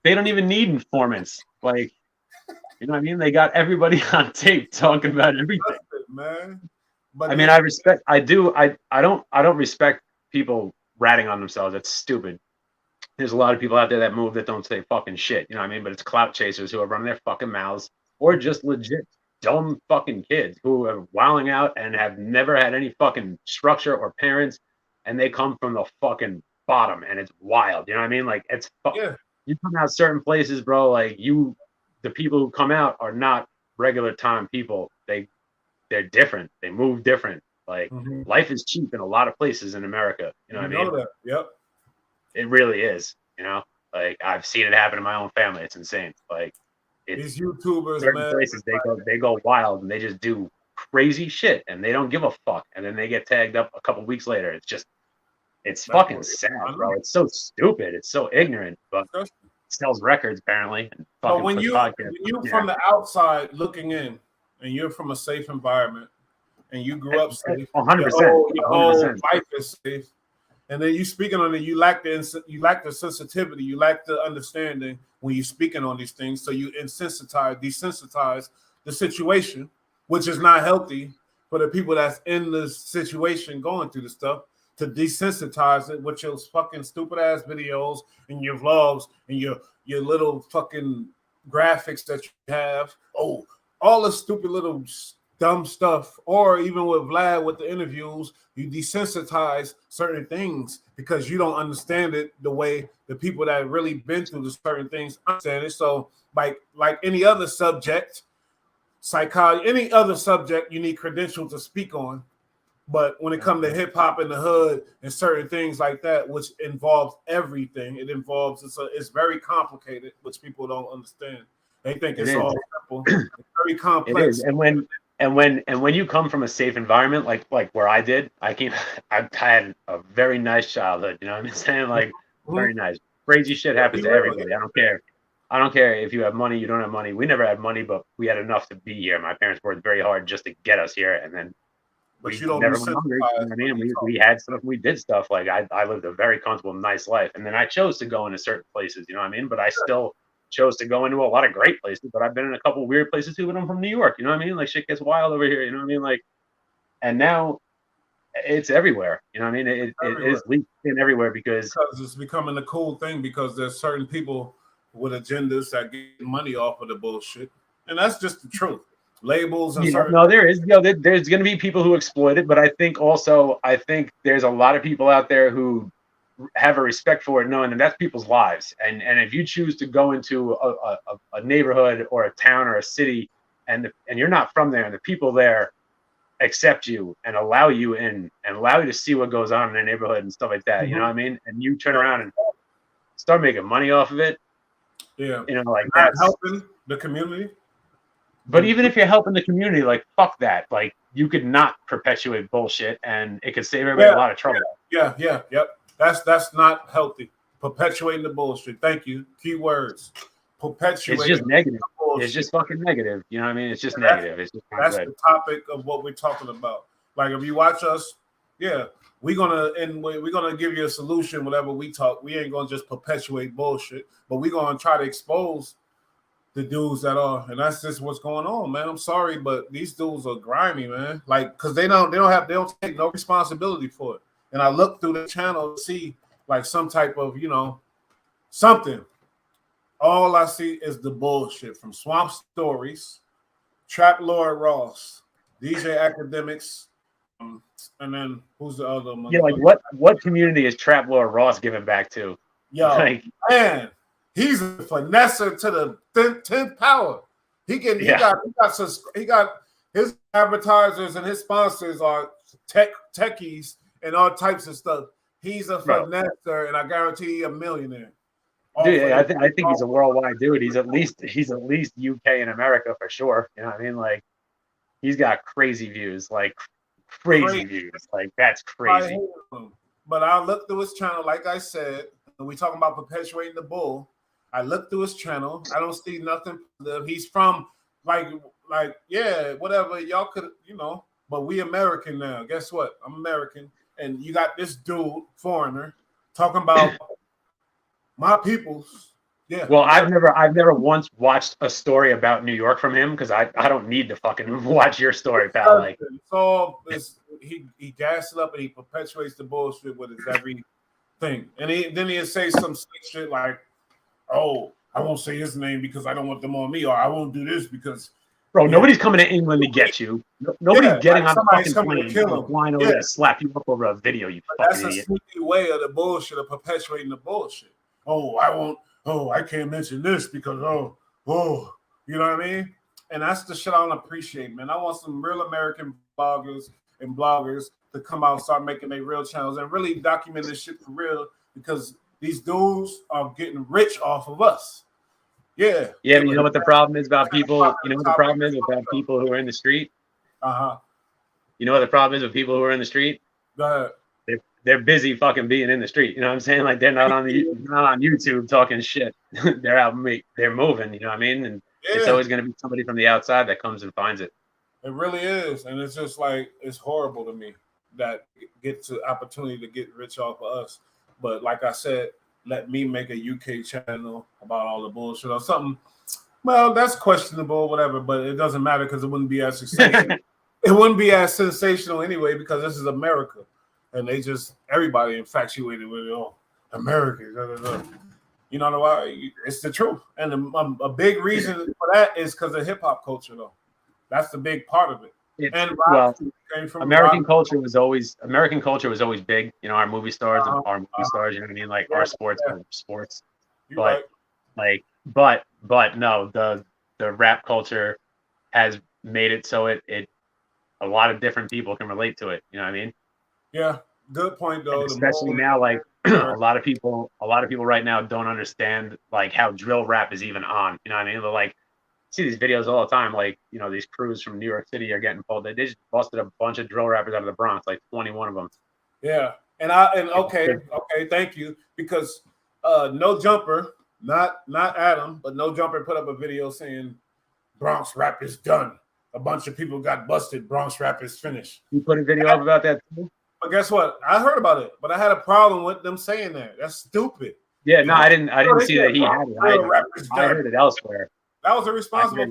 They don't even need informants. Like, you know what I mean? They got everybody on tape talking about everything, man. But I mean, I don't respect people ratting on themselves. That's stupid. There's a lot of people out there that move that don't say fucking shit. You know what I mean? But it's clout chasers who are running their fucking mouths, or just legit dumb fucking kids who are wilding out and have never had any fucking structure or parents, and they come from the fucking bottom, and it's wild. You know what I mean? Like it's You come out certain places, bro. Like the people who come out are not regular time people. They're different. They move different. Like life is cheap in a lot of places in America. You know what I mean? That. Yep. It really is. You know, like I've seen it happen in my own family. It's insane. Like these YouTubers, certain man, places they go wild and they just do crazy shit and they don't give a fuck, and then they get tagged up a couple weeks later. It's fucking sad, bro. It's so stupid. It's so ignorant, but it sells records apparently. And but when you're from the outside looking in, and you're from a safe environment, and you grew up safe, 100%, your whole life is safe, and then you speaking on it, you lack the sensitivity, you lack the understanding when you're speaking on these things, so you desensitize the situation, which is not healthy for the people that's in the situation going through the stuff. To desensitize it with your fucking stupid ass videos and your vlogs and your little fucking graphics that you have. Oh, all the stupid little dumb stuff. Or even with Vlad with the interviews, you desensitize certain things because you don't understand it the way the people that really been through the certain things understand it. So like any other subject, psychology, any other subject, you need credentials to speak on. But when it comes to hip hop in the hood and certain things like that, which involves everything, it's very complicated, which people don't understand. They think it's all simple. It's very complex. It is. And when you come from a safe environment like where I did, I've had a very nice childhood. You know what I'm saying? Like very nice. Crazy shit happens to everybody. I don't care. I don't care if you have money, you don't have money. We never had money, but we had enough to be here. My parents worked very hard just to get us here, and then. But you don't never went hungry. You know I mean? We had stuff, we did stuff. Like I lived a very comfortable, nice life. And then I chose to go into certain places, you know what I mean? But I still chose to go into a lot of great places. But I've been in a couple weird places too, but I'm from New York, you know what I mean? Like shit gets wild over here, you know what I mean? Like, and now it's everywhere. You know what I mean? It is leaked in everywhere because it's becoming a cool thing because there's certain people with agendas that get money off of the bullshit. And that's just the truth. Labels and there's going to be people who exploit it, but I think there's a lot of people out there who have a respect for it, knowing that that's people's lives, and if you choose to go into a neighborhood or a town or a city and you're not from there and the people there accept you and allow you in and allow you to see what goes on in their neighborhood and stuff like that, you know what I mean, and you turn around and start making money off of it, you know, like that's helping the community. But even if you're helping the community, like fuck that. Like you could not perpetuate bullshit, and it could save everybody a lot of trouble. Yep. That's not healthy. Perpetuating the bullshit. Thank you. Key words. Perpetuating. It's just negative. It's just fucking negative. You know what I mean? It's just negative. It's just that's the topic of what we're talking about. Like if you watch us, we're gonna give you a solution. Whatever we talk, we ain't gonna just perpetuate bullshit, but we're gonna try to expose the dudes that are, and that's just what's going on, man. I'm sorry, but these dudes are grimy, man. Like, cause they don't take no responsibility for it. And I look through the channel to see like some type of, something. All I see is the bullshit from Swamp Stories, Trap Lord Ross, DJ Akademiks, and then who's the other one? Yeah, like what community is Trap Lord Ross giving back to? Yo, man. He's a finesser to the 10th power. He got his advertisers and his sponsors are techies and all types of stuff. He's a Bro. finesser, and I guarantee you a millionaire. Dude, I think he's a worldwide dude. He's at least UK and America for sure. You know what I mean? Like he's got crazy views, like crazy views. Like that's crazy. But I looked through his channel, like I said, and we talking about perpetuating the bull. I looked through his channel. I don't see nothing positive. He's from like yeah, whatever y'all could, you know. But we American now. Guess what? I'm American, and you got this dude, foreigner, talking about my peoples. Yeah. Well, I've never once watched a story about New York from him because I don't need to fucking watch your story, pal. Like so he gassed it up and he perpetuates the bullshit with his everything. And then he'll say some shit like, "Oh, I won't say his name because I don't want them on me," or "I won't do this because." Bro, nobody's coming to England to get you. Nobody's getting on the fucking plane and flying over to slap you up over a video, you but fucking that's idiot. That's a sneaky way of the bullshit, of perpetuating the bullshit. Oh, I won't. Oh, I can't mention this because, you know what I mean? And that's the shit I don't appreciate, man. I want some real American bloggers and bloggers to come out and start making their real channels and really document this shit for real because these dudes are getting rich off of us. Yeah. Yeah, but you know what the problem is about people? You know what the problem is about people who are in the street? You know what the problem is with people who are in the street? Go ahead. They're busy fucking being in the street. You know what I'm saying? Like they're not on YouTube talking shit. They're out, they're moving. You know what I mean? And it's always going to be somebody from the outside that comes and finds it. It really is, and it's just like it's horrible to me that gets the opportunity to get rich off of us. But like I said, let me make a UK channel about all the bullshit or something. Well, that's questionable, whatever. But it doesn't matter because it wouldn't be as sensational. It wouldn't be as sensational anyway because this is America. And they just everybody infatuated with America. You know why? It's the truth, and a big reason for that is because of hip hop culture, though. That's the big part of it. American culture was always big. You know, our movie stars, You know what I mean? Like our sports, sports. But no, the rap culture has made it so it a lot of different people can relate to it. You know what I mean? Yeah, good point though. And especially now, like a lot of people right now don't understand like how drill rap is even on. You know what I mean? They're like see these videos all the time. Like these crews from New York City are getting pulled. They just busted a bunch of drill rappers out of the Bronx, like 21 of them. Yeah, and okay, thank you because No Jumper, not Adam, but No Jumper put up a video saying Bronx rap is done. A bunch of people got busted. Bronx rap is finished. You put a video up about that too? But guess what? I heard about it, but I had a problem with them saying that. That's stupid. Yeah, no, I didn't see that he had it. I heard it elsewhere. That was irresponsible.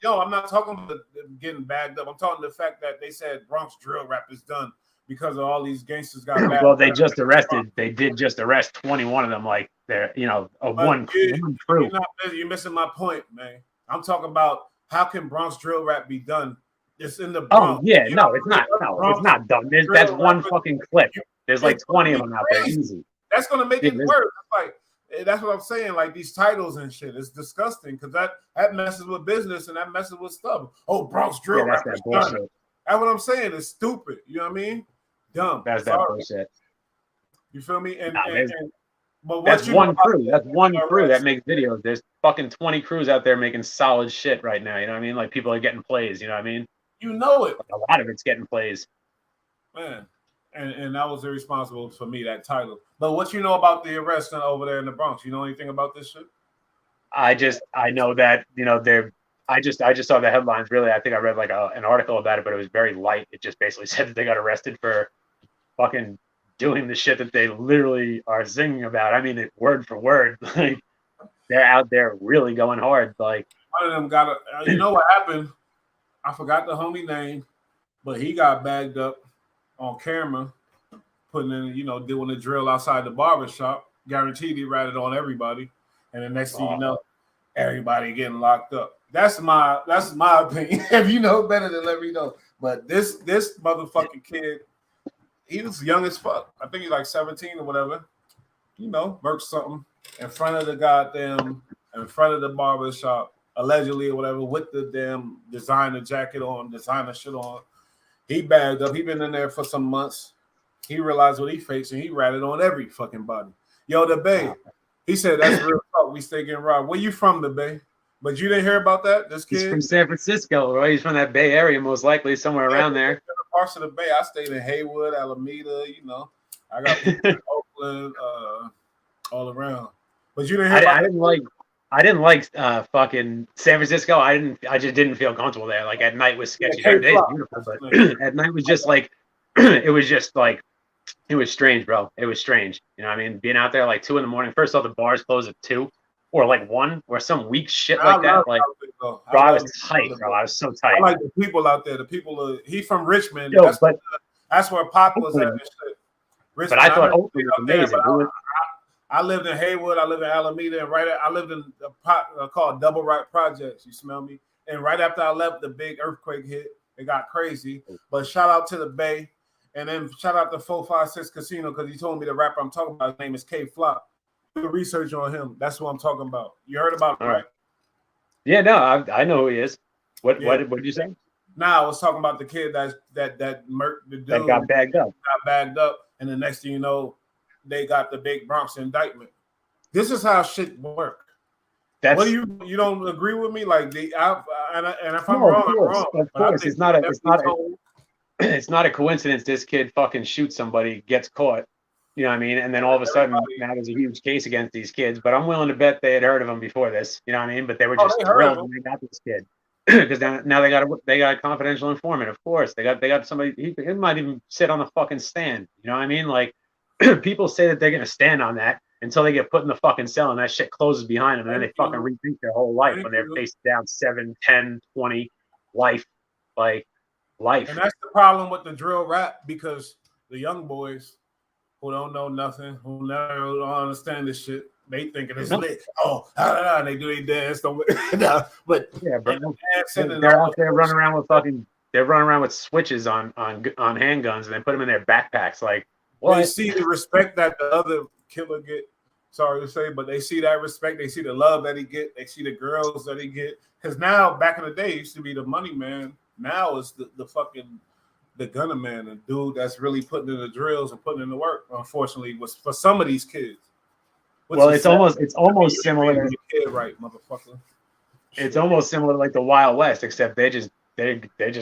Yo, I'm not talking about getting bagged up. I'm talking the fact that they said Bronx drill rap is done because of all these gangsters got bagged. Well, they did just arrest 21 of them. Like they're one crew. You're missing my point, man. I'm talking about how can Bronx drill rap be done? It's in the Bronx. Oh yeah, no, it's not. No, it's not done. That's one fucking clip. There's like 20 of them out there. Easy. That's gonna make it worse. Like that's what I'm saying. Like these titles and shit, it's disgusting because that messes with business and that messes with stuff. Oh, Bronx drill rap. That's what I'm saying. It's stupid. You know what I mean? Dumb. That's that bullshit. You feel me? But that's one crew. That's one crew that makes videos. There's fucking 20 crews out there making solid shit right now. You know what I mean? Like people are getting plays. You know what I mean? You know it. A lot of it's getting plays. Man. And that was irresponsible for me, that title. But what you know about the arrest over there in the Bronx? You know anything about this shit? I know that, I just saw the headlines. Really, I think I read like an article about it, but it was very light. It just basically said that they got arrested for fucking doing the shit that they literally are singing about. I mean, it word for word. Like they're out there really going hard. Like one of them got you know what happened? I forgot the homie name, but he got bagged up on camera, putting in, doing the drill outside the barbershop. Guaranteed he ratted on everybody. And the next thing you know, everybody getting locked up. That's my opinion. If you know better, then let me know. But this motherfucking kid, he was young as fuck. I think he's like 17 or whatever. Worked something in front of the barbershop, allegedly or whatever, with the damn designer jacket on, designer shit on. He bagged up. He been in there for some months. He realized what he faced and he ratted on every fucking body. Yo, the Bay. He said that's real talk. We stay getting robbed. Where you from, the Bay? But you didn't hear about that? This He's kid? from San Francisco, right? He's from that Bay Area, most likely, somewhere around there. Parts of the Bay. I stayed in Haywood, Alameda, I got people in Oakland, all around. But you didn't hear about I didn't like fucking San Francisco. I just didn't feel comfortable there. Like at night was sketchy. During the day was beautiful, but at night was just like it was just like it was strange, bro. It was strange. You know what I mean? Being out there like 2 a.m. First off, the bars close at 2 or like 1 or some weak shit like that. Like, bro, I was tight, bro. I was so tight. I like the people out there. The people. He from Richmond. Yo, that's where Pop was at. Richmond, but I thought Oakland was amazing. I lived in Haywood. I lived in Alameda, and I lived in a called Double Rock Projects. You smell me? And right after I left, the big earthquake hit. It got crazy. But shout out to the Bay, and then shout out to 456 Casino because he told me the rapper I'm talking about. His name is K Flop. Do research on him. That's what I'm talking about. You heard about him, right? Yeah, no, I know who he is. What did you say? Nah, I was talking about the kid that murked the dude that got bagged up, and the next thing you know, they got the big Bronx indictment. This is how shit work. What do you don't agree with me? Like and if I'm wrong, I'm wrong. Of course, it's not a coincidence. This kid fucking shoots somebody, gets caught. You know what I mean? And then all of a sudden, now there's a huge case against these kids. But I'm willing to bet they had heard of him before this. You know what I mean? But they were just thrilled when they got this kid because now they got a confidential informant. Of course, they got somebody. He might even sit on the fucking stand. You know what I mean? Like. People say that they're going to stand on that until they get put in the fucking cell and that shit closes behind them. And then they fucking rethink their whole life when they're faced down 7, 10, 20 life. And that's the problem with the drill rap because the young boys who don't know nothing, who never don't understand this shit, they thinking it's lit. Oh, and they do their dance. But yeah, bro. They're out there running around with switches on handguns and they put them in their backpacks like, well, they see the respect that the other killer get. Sorry to say, but they see that respect. They see the love that he get. They see the girls that he get. Because now, back in the day, it used to be the money man. Now it's the fucking the gunner man, the dude that's really putting in the drills and putting in the work. Unfortunately, was for some of these kids. Well, it's almost similar. Kid, right, motherfucker. It's almost similar to like the Wild West, except they're just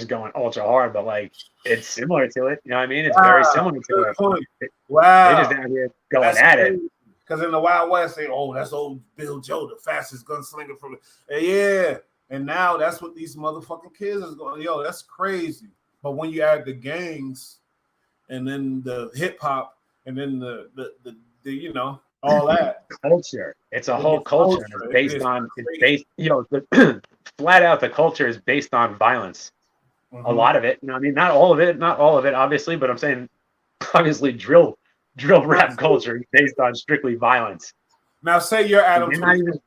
going ultra hard, but like it's similar to it. You know what I mean? It's very similar to it. Wow. They're just out here going at it. Because in the Wild West, that's old Bill Joe, the fastest gunslinger from the yeah. And now that's what these motherfucking kids is going. Yo, that's crazy. But when you add the gangs and then the hip hop and then the all that culture, it's a whole culture. Flat out the culture is based on violence. Mm-hmm. A lot of it, you know, I mean, not all of it, obviously, but I'm saying obviously drill rap culture is based on strictly violence. Now say you're Adam.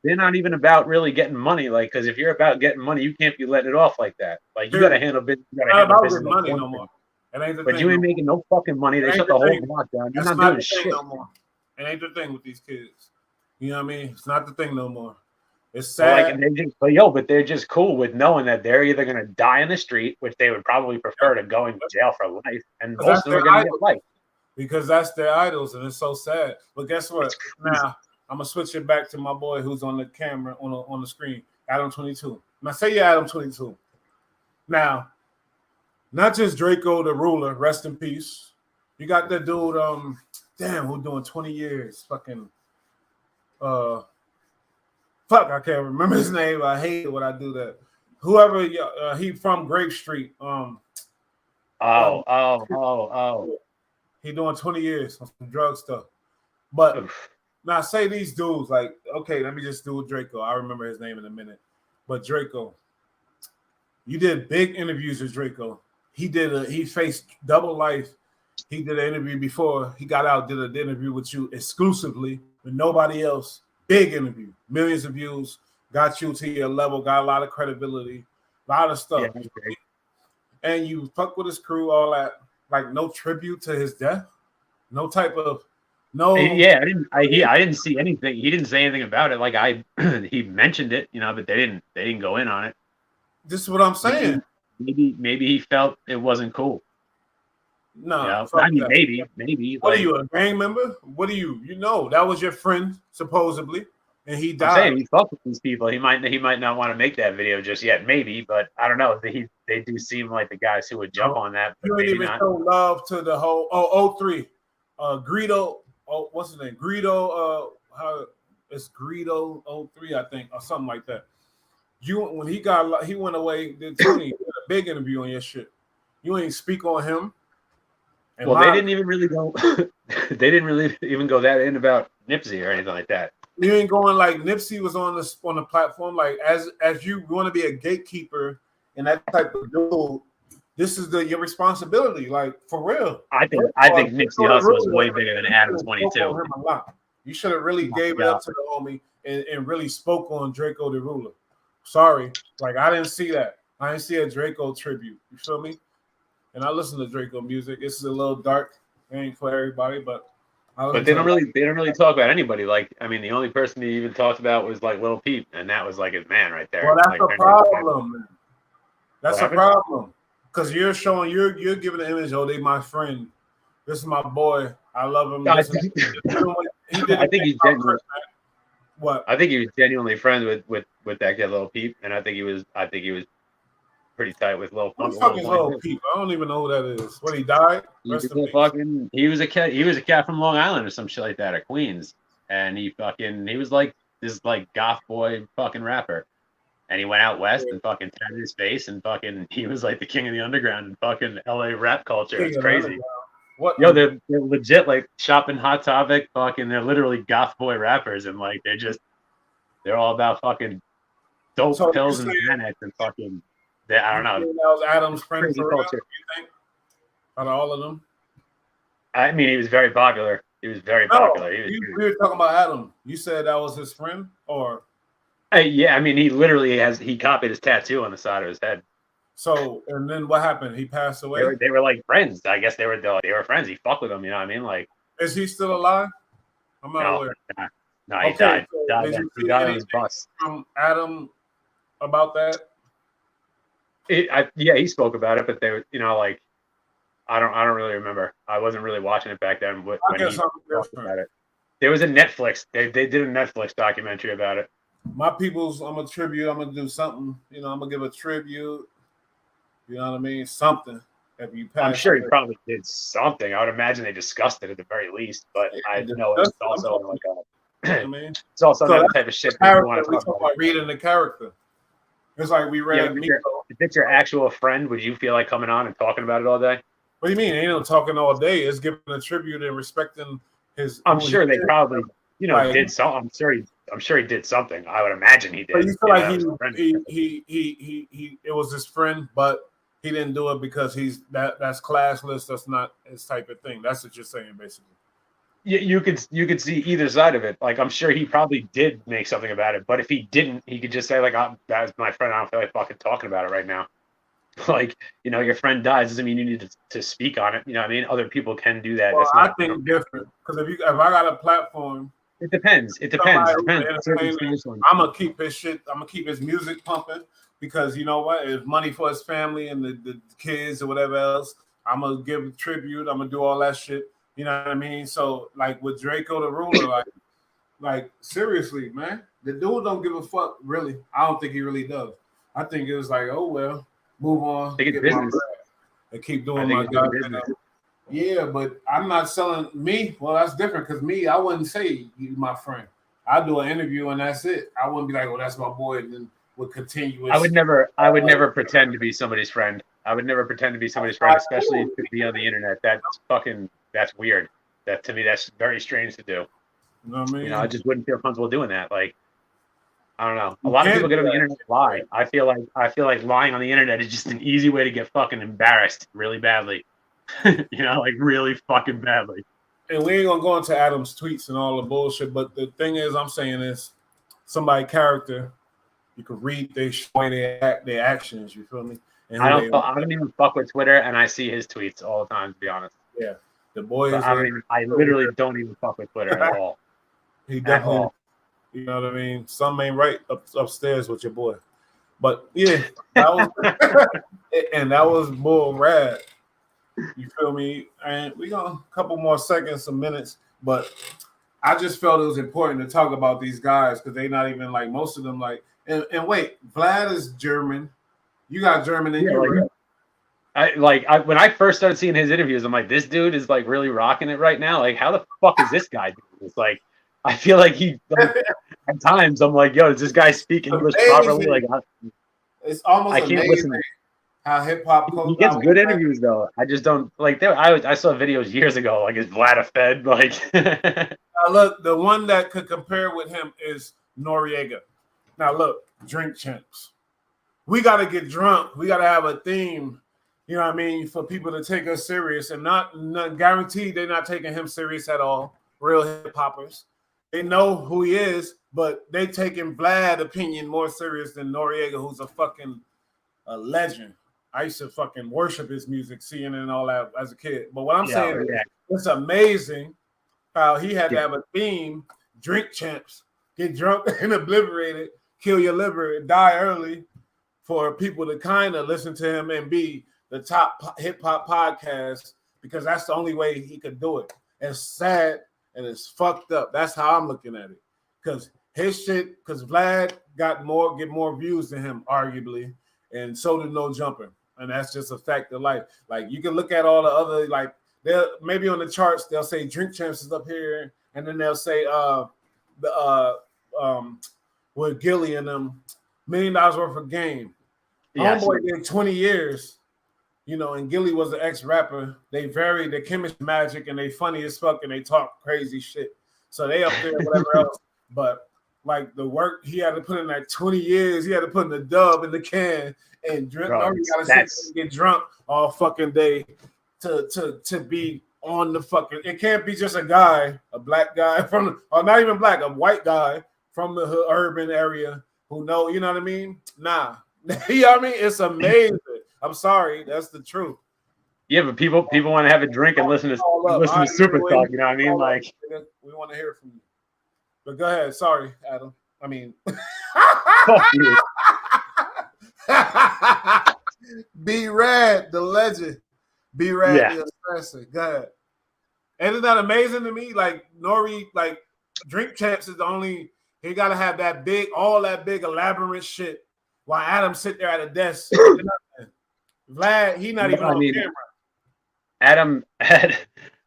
They're not even about really getting money, like because if you're about getting money, you can't be letting it off like that. Like you gotta handle business. Not about getting money no more. But you ain't making no fucking money. They shut the whole block down. You're not doing shit no more. It ain't the thing with these kids. You know what I mean? It's not the thing no more. It's sad. But they're just cool with knowing that they're either gonna die in the street, which they would probably prefer to going to jail for life, and most of them are gonna get life. Because that's their idols, and it's so sad. But guess what? Now I'm gonna switch it back to my boy who's on the camera on the screen, Adam 22. Now say you're Adam 22. Now, not just Draco the ruler, rest in peace. You got that dude, who doing 20 years, fucking I can't remember his name. I hate it when I do that. Whoever he from Grape Street. He doing 20 years on some drug stuff. But now say these dudes, like, okay, let me just do Draco. I remember his name in a minute. But Draco, you did big interviews with Draco. He faced double life. He did an interview before he got out, did an interview with you exclusively with nobody else. Big interview, millions of views, got you to your level, got a lot of credibility, a lot of stuff. Yeah, and you fuck with his crew, all that. Like no tribute to his death, no type of no. Yeah, I didn't see anything. He didn't say anything about it. Like he mentioned it, but they didn't go in on it. This is what I'm saying. Maybe he felt it wasn't cool. Nah, I fuck mean, that. maybe What are like you, a gang member? What are you? You know, that was your friend supposedly, and he I'm died. saying, he fucked with these people. He might not want to make that video just yet, maybe, but I don't know. They do seem like the guys who would jump No, on that, but you ain't maybe even not. show love to the whole. Oh, 03. Greedo. Oh, what's his name? Greedo. How it's Greedo 03, I think, or something like that. You when he went away. Did Tony did a big interview on your shit? You ain't speak on him. And Well, they my didn't even really go. They didn't really even go that in about Nipsey or anything like that. you ain't going like Nipsey was on the platform. Like as you want to be a gatekeeper and that type of dude, this is your responsibility. Like for real. First I of all, think Nipsey Hussle was way bigger than you Adam should have spoke 22. on him a lot. You should have really gave it Yeah. up to the homie and really spoke on Draco the Ruler. Sorry, like I didn't see that. I didn't see a Draco tribute. You feel me? And I listen to Draco music. It's a little dark. It ain't for everybody, but I listen But to they don't really talk about anybody. Like, I mean, the only person he even talked about was like Lil Peep, and that was like his man right well, there. that's Like, a problem, man. what That's a happened? problem. Because you're giving the image, oh, they my friend. This is my boy. I love him. I This is, think, he did I the think thing he's about genuine. Chris, man. What? I think he was genuinely friends with that kid Lil Peep, and I think he was pretty tight with Lil Who the Funk at fuck one is point Lil too. Peep? I don't even know who that is. When he died, rest in peace. He was a cat from Long Island or some shit like that, or Queens, and he was like this like goth boy fucking rapper, and he went out west Yeah. and fucking tatted his face and fucking he was like the king of the underground in fucking LA rap culture. King It's of the crazy. Underground. What? Yo, they're legit like shopping Hot Topic, fucking they're literally goth boy rappers, and like they're all about fucking dope So you pills and saying Xanax and fucking I don't know, that was Adam's friend crazy for real? culture. You think? Out of all of them? I mean, he was very popular. He was very No, popular. He was we were talking about Adam. You said that was his friend, or yeah, I mean, he literally he copied his tattoo on the side of his head. so? And then what happened? He passed away. They were like friends. I guess they were friends. He fucked with them. You know what I mean? Like, Is he still alive? I'm not no, aware. no, he Okay, died. so Died. did you He see died on anything his bus. from Adam about that? Yeah, he spoke about it, but they were, like I don't really remember. I wasn't really watching it back then when I guess he I'm talked different. about it. There was a Netflix. They did a Netflix documentary about it. My people's, I'm a tribute. I'm gonna do something. I'm gonna give a tribute. You know what I mean? Something. If you I'm pass sure he away, probably did something. I would imagine they discussed it at the very least. But I know it's I'm also talking, like I mean, it's also so not the that's type of shit the that you character. want to We talk talk about. about reading the character. It's like we Yeah, read Miko. if it's your actual friend, would you feel like coming on and talking about it all day? What do you mean? Ain't no talking all day. It's giving a tribute and respecting his. I'm Who he sure they is. probably, Like, did some. I'm sure he did something. I would imagine he but did. you feel like That was his friend. it was his friend, but he didn't do it because that's classless. That's not his type of thing. That's what you're saying, basically. You could see either side of it. Like I'm sure he probably did make something about it, but if he didn't, he could just say like, "That's my friend. I don't feel like fucking talking about it right now." Like your friend dies doesn't mean you need to speak on it. You know what I mean? Other people can do that. Well, That's I not. think different because if I got a platform, It depends. It depends. somebody It who's an depends. entertainer, I'm gonna keep his shit. I'm gonna keep his music pumping because you know what? It's money for his family and the kids or whatever else. I'm gonna give a tribute. I'm gonna do all that shit. You know what I mean? So like with Draco the Ruler, like seriously, man, the dude don't give a fuck. Really, I don't think he really does. I think it was like, oh well, move on, I think it's get my business. bread, and keep I doing think my it's really goddamn. business. Yeah, but I'm not selling me. Well, that's different because me, I wouldn't say you my friend. I do an interview and that's it. I wouldn't be like, "Oh, that's my boy," and then would continuous. I would never pretend to be somebody's friend. I would never pretend to be somebody's friend, especially to be on the internet. That's weird. That to me, that's very strange to do. You know what I mean? I just wouldn't feel comfortable doing that. Like, I don't know. A lot of people get on the internet and lie. I feel like lying on the internet is just an easy way to get fucking embarrassed really badly. Like really fucking badly. And we ain't gonna go into Adam's tweets and all the bullshit. But the thing is, I'm saying is, somebody character, you could read their actions. You feel me? And I don't even fuck with Twitter, and I see his tweets all the time. To be honest. Yeah, the boy is. I literally don't even fuck with Twitter at all. He definitely. At all. You know what I mean? Some ain't right upstairs with your boy. But yeah, that was and that was bull rad. You feel me? And we got a couple more seconds, some minutes, but I just felt it was important to talk about these guys because they not even like most of them like. And wait, Vlad is German. You got German in Yeah, you, right? I when I first started seeing his interviews, I'm like, this dude is like really rocking it right now. Like, how the fuck is this guy doing this? Like, I feel like he like at times I'm like, yo, does this guy speak English properly? Amazing. Like, It's almost I can't amazing listen. how hip hop He goes. gets good interviews though. I just don't like. There, I saw videos years ago. Like, is Vlad a Fed? Like, Look, the one that could compare with him is Noriega. Now look, drink champs. We got to get drunk. We got to have a theme. You know what I mean? For people to take us serious and not guaranteed they're not taking him serious at all. Real hip hoppers. They know who he is, but they taking Vlad opinion more serious than Noriega, who's a fucking legend. I used to fucking worship his music, seeing it and all that as a kid. But what I'm saying is, it's amazing how he had to have a theme: drink champs, get drunk and obliterated, kill your liver, and die early, for people to kind of listen to him and be the top hip hop podcast because that's the only way he could do it. It's sad and it's fucked up. That's how I'm looking at it. Because his shit, because Vlad get more views than him, arguably, and so did No Jumper. And that's just a fact of life. Like you can look at all the other, like they'll maybe on the charts, they'll say Drink Champs is up here, and then they'll say with Gilly and them $1 million worth of game. Yes. Homeboy did 20 years, you know, and Gilly was an ex-rapper. They vary the chemistry magic and they funny as fuck and they talk crazy shit. So they up there, whatever else. But like the work he had to put in like 20 years, he had to put in the dub in the can and drink. You gotta get drunk all fucking day to be on the fucking. It can't be just a guy, a black guy from, or not even black, a white guy from the urban area who know, you know what I mean? Nah. You know what I mean? It's amazing. I'm sorry, that's the truth. Yeah, but people want to have a drink and listen to Super Talk. You know what I mean? Like, we want to hear from you. But go ahead. Sorry, Adam. I mean, fuck you. B-Rad, the legend. B-Rad, the assassin. Go ahead. Isn't that amazing to me? Like Nori, like Drink Champs is the only. He got to have that big, all that big elaborate shit. While Adam sit there at a desk. Vlad, he not even on camera.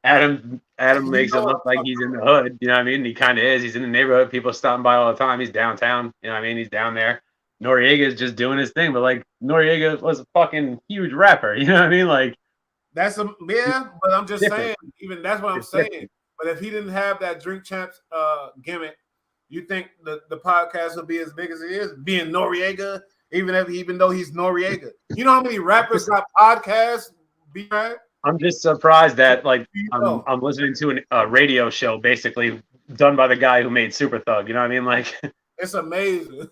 Adam makes it look like he's in the hood. You know what I mean? He kind of is. He's in the neighborhood. People stopping by all the time. He's downtown. You know what I mean? He's down there. Noriega is just doing his thing. But like Noriega was a fucking huge rapper. You know what I mean? Like that's but I'm just saying. Even that's what I'm saying. But if he didn't have that Drink Champs gimmick, you think the podcast will be as big as it is, being Noriega, even though he's Noriega. You know how many rappers got podcasts? B-Rad? I'm just surprised that like I'm listening to a radio show basically done by the guy who made Super Thug. You know what I mean? Like it's amazing.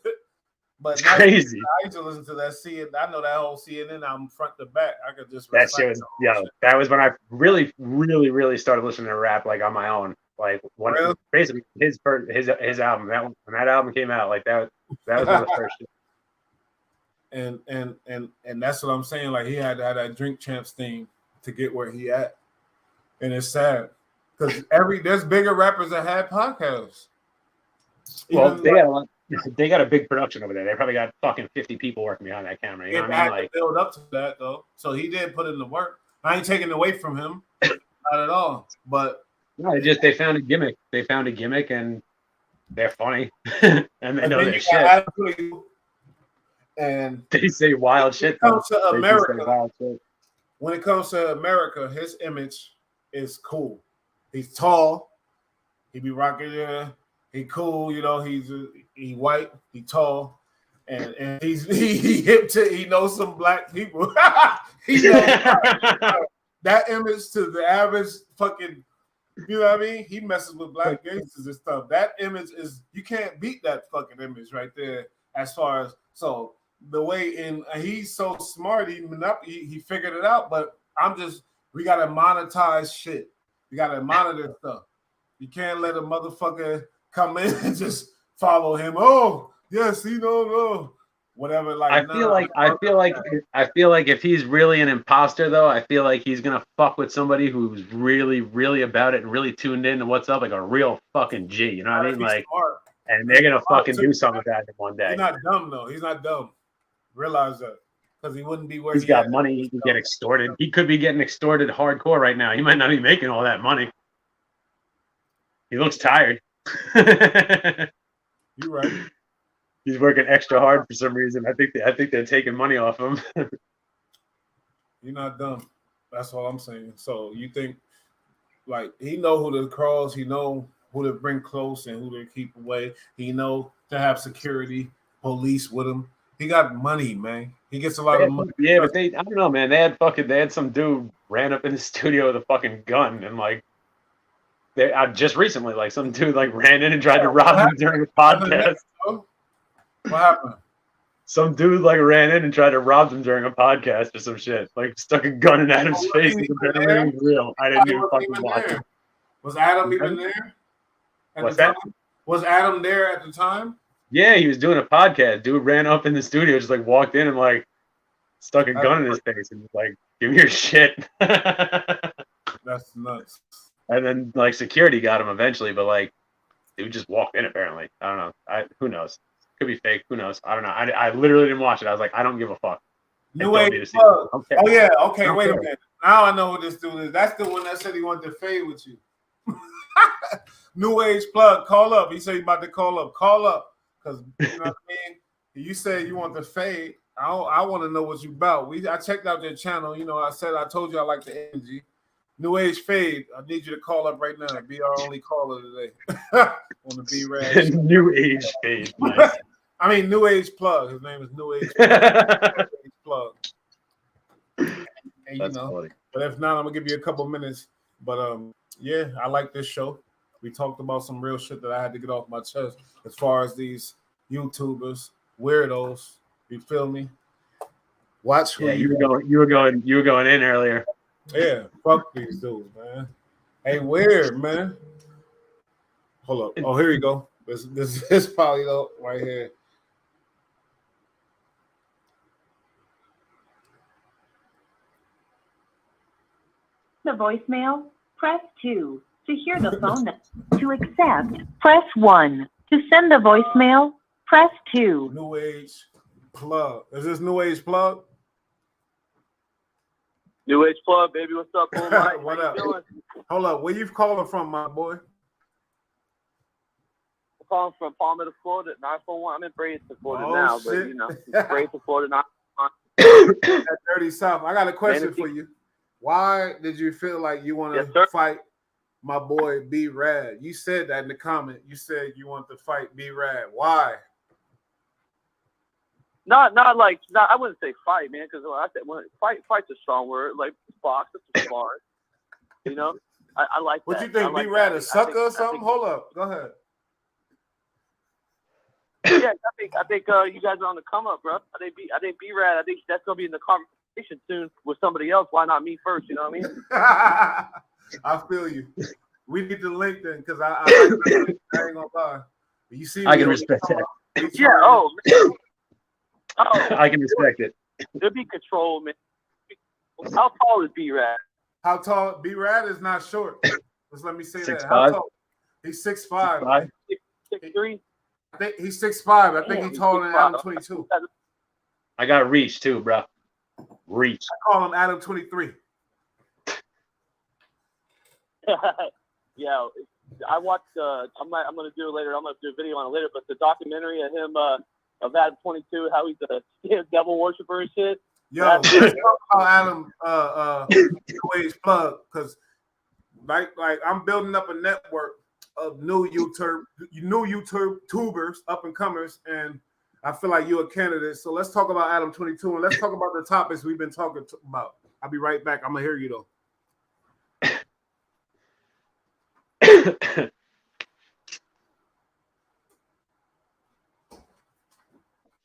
But it's crazy. I used to listen to that CNN. I know that whole CNN album front to back. I could just that shit was that was when I really started listening to rap like on my own. Like when basically his album when that album came out, like that was one of the first shit. And that's what I'm saying. Like he had to have that Drink Champs thing to get where he at, and it's sad because there's bigger rappers that had podcasts. Well, they got a big production over there. They probably got fucking 50 people working behind that camera. You know what I mean? Like, to build up to that though, so he did put in the work. I ain't taking away from him, not at all. But no, they found a gimmick. They found a gimmick, and they're funny, and they know their shit. And they say wild shit. When it comes to America, his image is cool. He's tall. He be rocking there. He cool. You know, he white. He tall. And he hip to. He knows some black people. He knows that image to the average fucking. You know what I mean? He messes with black gangsters and stuff. That image is, you can't beat that fucking image right there. As far as the way he's so smart, he figured it out. But we gotta monetize shit. We gotta monitor stuff. You can't let a motherfucker come in and just follow him. Oh yes, no. whatever. Like, I feel like if he's really an imposter, though, I feel like he's gonna fuck with somebody who's really, really about it and really tuned in to what's up, like a real fucking G. You know what I mean? Like, smart. and they're gonna fucking do something about it one day. He's not dumb though. He's not dumb. Realize that, because he wouldn't be where he's got money. He can get extorted. He could be getting extorted hardcore right now. He might not be making all that money. He looks tired. You're right. He's working extra hard for some reason. I think they're taking money off him. You're not dumb. That's all I'm saying. So you think, like, he know who to cross, he know who to bring close and who to keep away. He know to have security, police with him. He got money, man. He gets a lot of money. Yeah, but I don't know, man. They had some dude ran up in the studio with a fucking gun and like. Just recently, like some dude like ran in and tried to rob him during a podcast. What happened? Some dude like ran in and tried to rob him during a podcast or some shit. Like stuck a gun in Adam's face. And apparently it was real. I didn't even fucking watch it. Was Adam even there? What's that? Was Adam there at the time? Yeah, he was doing a podcast. Dude ran up in the studio, just like walked in and like stuck a gun in his face and was like, "Give me your shit." That's nuts. And then like security got him eventually, but like dude just walked in apparently. I don't know. Who knows? Could be fake. Who knows? I don't know. I literally didn't watch it. I was like, I don't give a fuck. New Age Plug. Oh yeah. Okay. Wait a minute. Now I know who this dude is. That's the one that said he wanted to fade with you. New Age Plug. Call up. He said he about to call up. Call up. Because you know what I mean. You said you want to fade. I want to know what you about. I checked out their channel. You know, I told you I like the energy. New Age Fade, I need you to call up right now. Be our only caller today on the B-Rad. New Age Fade. Nice. I mean, New Age Plug. His name is New Age Plug. And, That's funny. But if not, I'm gonna give you a couple minutes. But yeah, I like this show. We talked about some real shit that I had to get off my chest as far as these YouTubers, weirdos. You feel me? Watch who you were going in earlier. Yeah, fuck these dudes, man. Hey, weird, man. Hold up. Oh, here you go. This is probably right here. The voicemail, press 2. To hear the phone number, to accept, press 1. To send the voicemail, press 2. New Age Plug. Is this New Age Plug? New Age Plug, baby. What's up, boy? What up? Hold up. Where you calling from, my boy? I'm calling from Palmetto, Florida, 941. I'm in Bradenton, Florida now, shit. but you know, Bradenton, Florida, That dirty South. I got a question for you. Why did you feel like you want to fight my boy B-Rad? You said that in the comment. You said you want to fight B-Rad. Why? Not like I wouldn't say fight, man, because I said fight's a strong word. Like box, it's a spar. You know, I like what that. you think, B-Rad a sucker or something? Hold up, go ahead. Yeah, I think you guys are on the come up, bro. I think B-Rad. I think that's gonna be in the conversation soon with somebody else. Why not me first? You know what I mean? I feel you. We need to link then, because I ain't gonna lie. You see, I can respect that. Yeah. Oh, man. I can respect it. There'll be control, man. How tall is B-Rad? How tall? B-Rad is not short. Just let me say 6'5"? that. How tall? He's 6'5". 6'3". I think he's 6'5". I think he's taller than Adam 22. I got reach too, bro. Reach. I call him Adam 23. Yeah, I watched. I'm gonna do it later. I'm gonna do a video on it later. But the documentary of him, of Adam 22, how he's a devil worshiper and shit. Yo, let's talk about Adam New Age Plug, because like I'm building up a network of new YouTubers, up and comers, and I feel like you're a candidate. So let's talk about Adam 22, and let's talk about the topics we've been talking about. I'll be right back. I'm gonna hear you though.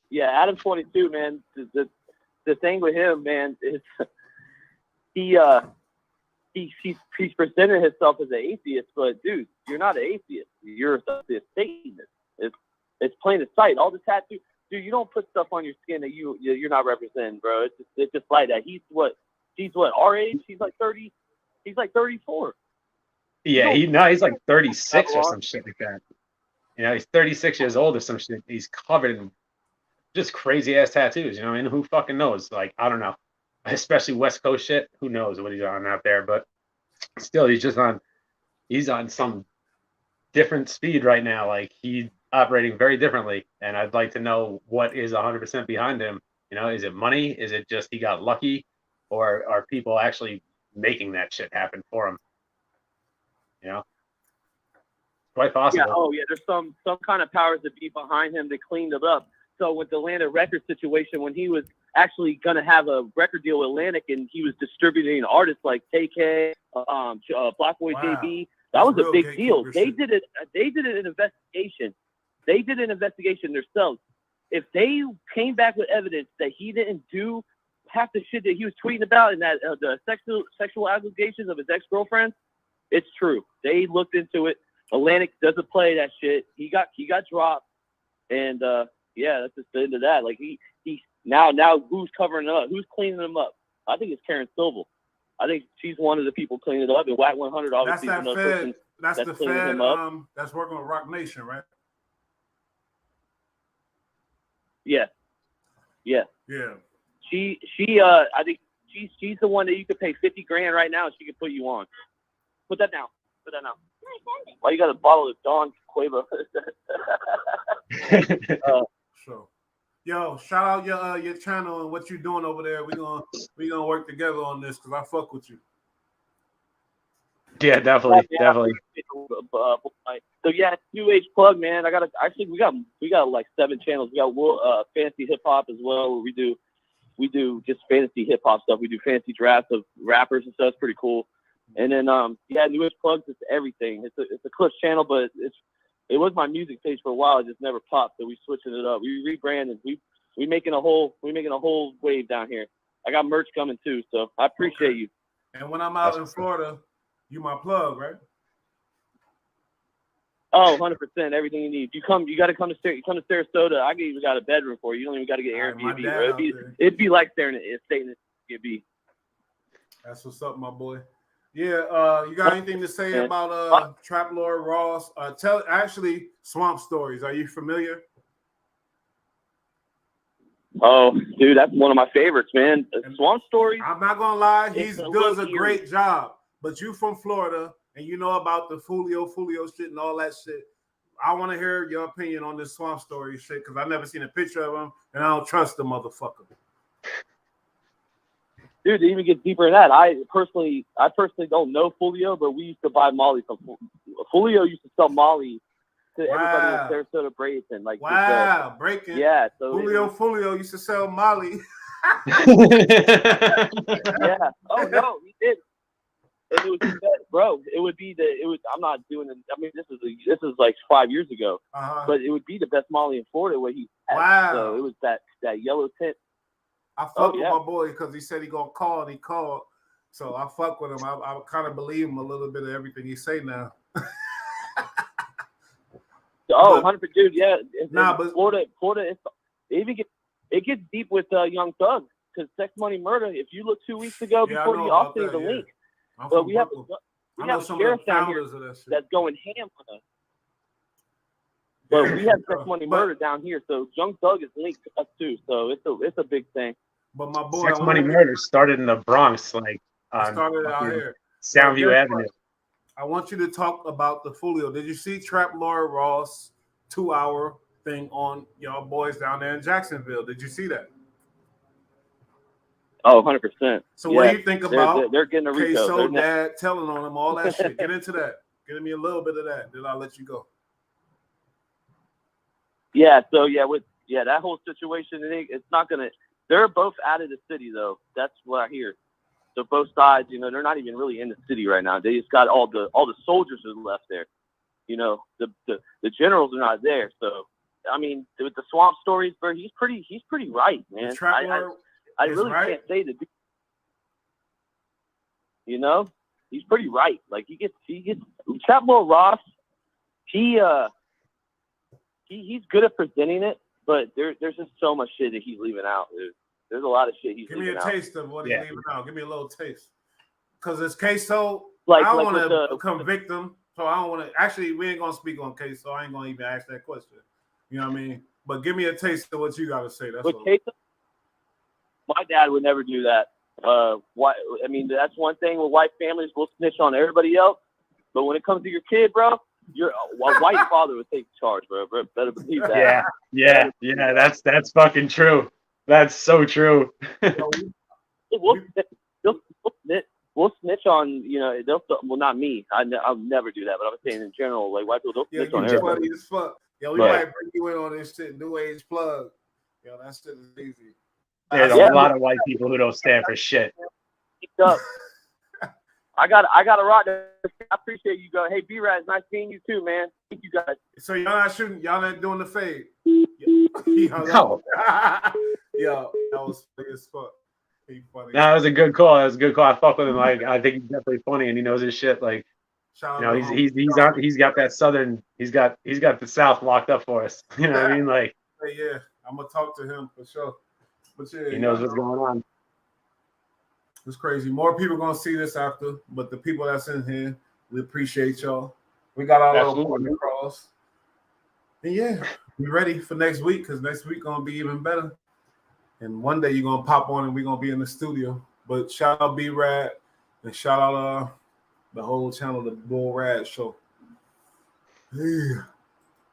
Yeah, Adam 22, man. The thing with him, man, is he's presented himself as an atheist, but dude, you're not an atheist. You're a Satanist. It's plain as sight. All the tattoos. dude, you don't put stuff on your skin that you're not representing, bro. It's just like that. She's what our age? He's like 30. He's like 34. Yeah, he's like 36 or some shit like that. You know, he's 36 years old or some shit. He's covered in just crazy ass tattoos. You know what I mean? Who fucking knows? Like, I don't know. Especially West Coast shit. Who knows what he's on out there? But still, he's on some different speed right now. Like, he's operating very differently. And I'd like to know what is 100% behind him. You know, is it money? Is it just he got lucky? Or are people actually making that shit happen for him? You know? Quite possible. Yeah, oh yeah, there's some kind of powers that be behind him that cleaned it up. So with the Atlantic record situation, when he was actually gonna have a record deal with Atlantic and he was distributing artists like KK, Black Boy JB, that was a big deal. They did an investigation. They did an investigation themselves. If they came back with evidence that he didn't do half the shit that he was tweeting about and that the sexual allegations of his ex-girlfriend, it's true. They looked into it. Atlantic doesn't play that shit. He got dropped, and yeah, that's just the end of that. Like he now who's covering it up? Who's cleaning him up? I think it's Karen Silva. I think she's one of the people cleaning it up. And Whack 100 obviously that's is another person that's the cleaning Fed. him up. That's working with Rock Nation, right? Yeah. She I think she's the one that you could pay $50,000 right now and she could put you on. Put that down. Why you got a bottle of Don Cueva? Sure. Yo, shout out your channel and what you're doing over there. We gonna work together on this because I fuck with you. Yeah, definitely. So yeah, New Age plug, man. We got like 7 channels. We got fantasy hip hop as well. Where we do just fantasy hip hop stuff. We do fantasy drafts of rappers and stuff. It's pretty cool. And then New Age plugs. It's everything. It's a Clips channel, but it was my music page for a while. It just never popped, so we switching it up. We rebranded. We making a whole wave down here. I got merch coming too, so I appreciate you. And when I'm out in Florida, you my plug, right? Oh, 100%. Everything you need. You got to come to Sarasota. I even got a bedroom for you. You don't even got to get Airbnb. Bro. It'd be like staying in Airbnb. That's what's up, my boy. Yeah, you got anything to say about Trap Lord Ross? Actually, Swamp Stories. Are you familiar? Oh, dude, that's one of my favorites, man. Swamp Stories. I'm not gonna lie, he does a great job. But you from Florida and you know about the Fulio shit and all that shit. I want to hear your opinion on this Swamp Story shit because I've never seen a picture of him and I don't trust the motherfucker. Dude, to even get deeper in that, I personally don't know Fulio, but we used to buy Molly from Fulio. Used to sell Molly to everybody in Sarasota, Brayton. Like, breaking. Yeah, so Fulio used to sell Molly. Yeah. Oh no, he did. And it was bro. I'm not doing it. I mean, this is like 5 years ago, but it would be the best Molly in Florida where he. So it was that yellow tint. I fuck with my boy because he said he gonna call and he called. So I fuck with him. I kind of believe him a little bit of everything he say now. 100%, dude. Yeah. But Florida, it gets deep with Young Thug because Sex Money Murder. If you look 2 weeks ago before the Austin is a link, but we have a sheriff down here that's going ham on us. But we have Sex Money Murder down here, so Young Thug is linked to us too. So it's a big thing. But my boy, Sex Money Murder started in the Bronx, like started out here, Soundview Avenue. I want you to talk about the Fulio. Did you see Trap Lord Ross 2-hour thing on y'all boys down there in Jacksonville? Did you see that? Oh, 100%. So what do you think about they're getting a Rico. so dad telling on them all that shit? Get into that. Give me a little bit of that. Then I'll let you go. Yeah. So that whole situation, it's not gonna. They're both out of the city though. That's what I hear. So both sides, they're not even really in the city right now. They just got all the soldiers are left there. The generals are not there. So I mean, with the Swamp Stories, bro, he's pretty right, man. I really can't say that. He's pretty right. Like he gets Trap Lord Ross. He's good at presenting it, But there's just so much shit that he's leaving out. There's a lot of shit he's Give me leaving a out. taste of what he's Yeah. leaving out. Give me a little taste. Because it's Queso. Like I don't with want to convict him. So I don't want to. Actually, we ain't going to speak on Queso. I ain't going to even ask that question. You know what I mean? But give me a taste of what you got to say. That's with all. Queso, my dad would never do that. Why? I mean, that's one thing with white families. We'll snitch on everybody else. But when it comes to your kid, bro, a white father would take charge, bro. Better believe that. Yeah. That's fucking true. That's so true. We'll snitch on, you know, well, not me. I'll never do that, but I'm saying in general, like white people, they'll snitch on everybody. Funny as fuck. Yo, we Right. might bring you in on this shit. New age plug. Yo, that shit is easy. There's a lot of white people who don't stand for shit. Up. I got a rock. I appreciate you guys. Hey, B-Raz, nice seeing you too, man. Thank you guys. So y'all not shooting. Y'all not doing the fade. No. Yo, that was funny as fuck. He funny. No, it was a good call. I fuck with him. Like, I think he's definitely funny and he knows his shit. Like, Shout you out know, to he's got that southern. He's got the South locked up for us. You know what I mean? Like, yeah, I'm gonna talk to him for sure. But yeah, he knows what's going on. It's crazy. More people gonna see this after, but the people that's in here, we appreciate y'all. We got our little point across. And yeah, we ready for next week because next week gonna be even better. And one day you're gonna pop on and we're gonna be in the studio. But shout out B-Rad and shout out the whole channel, the Bull Rad Show. Yeah.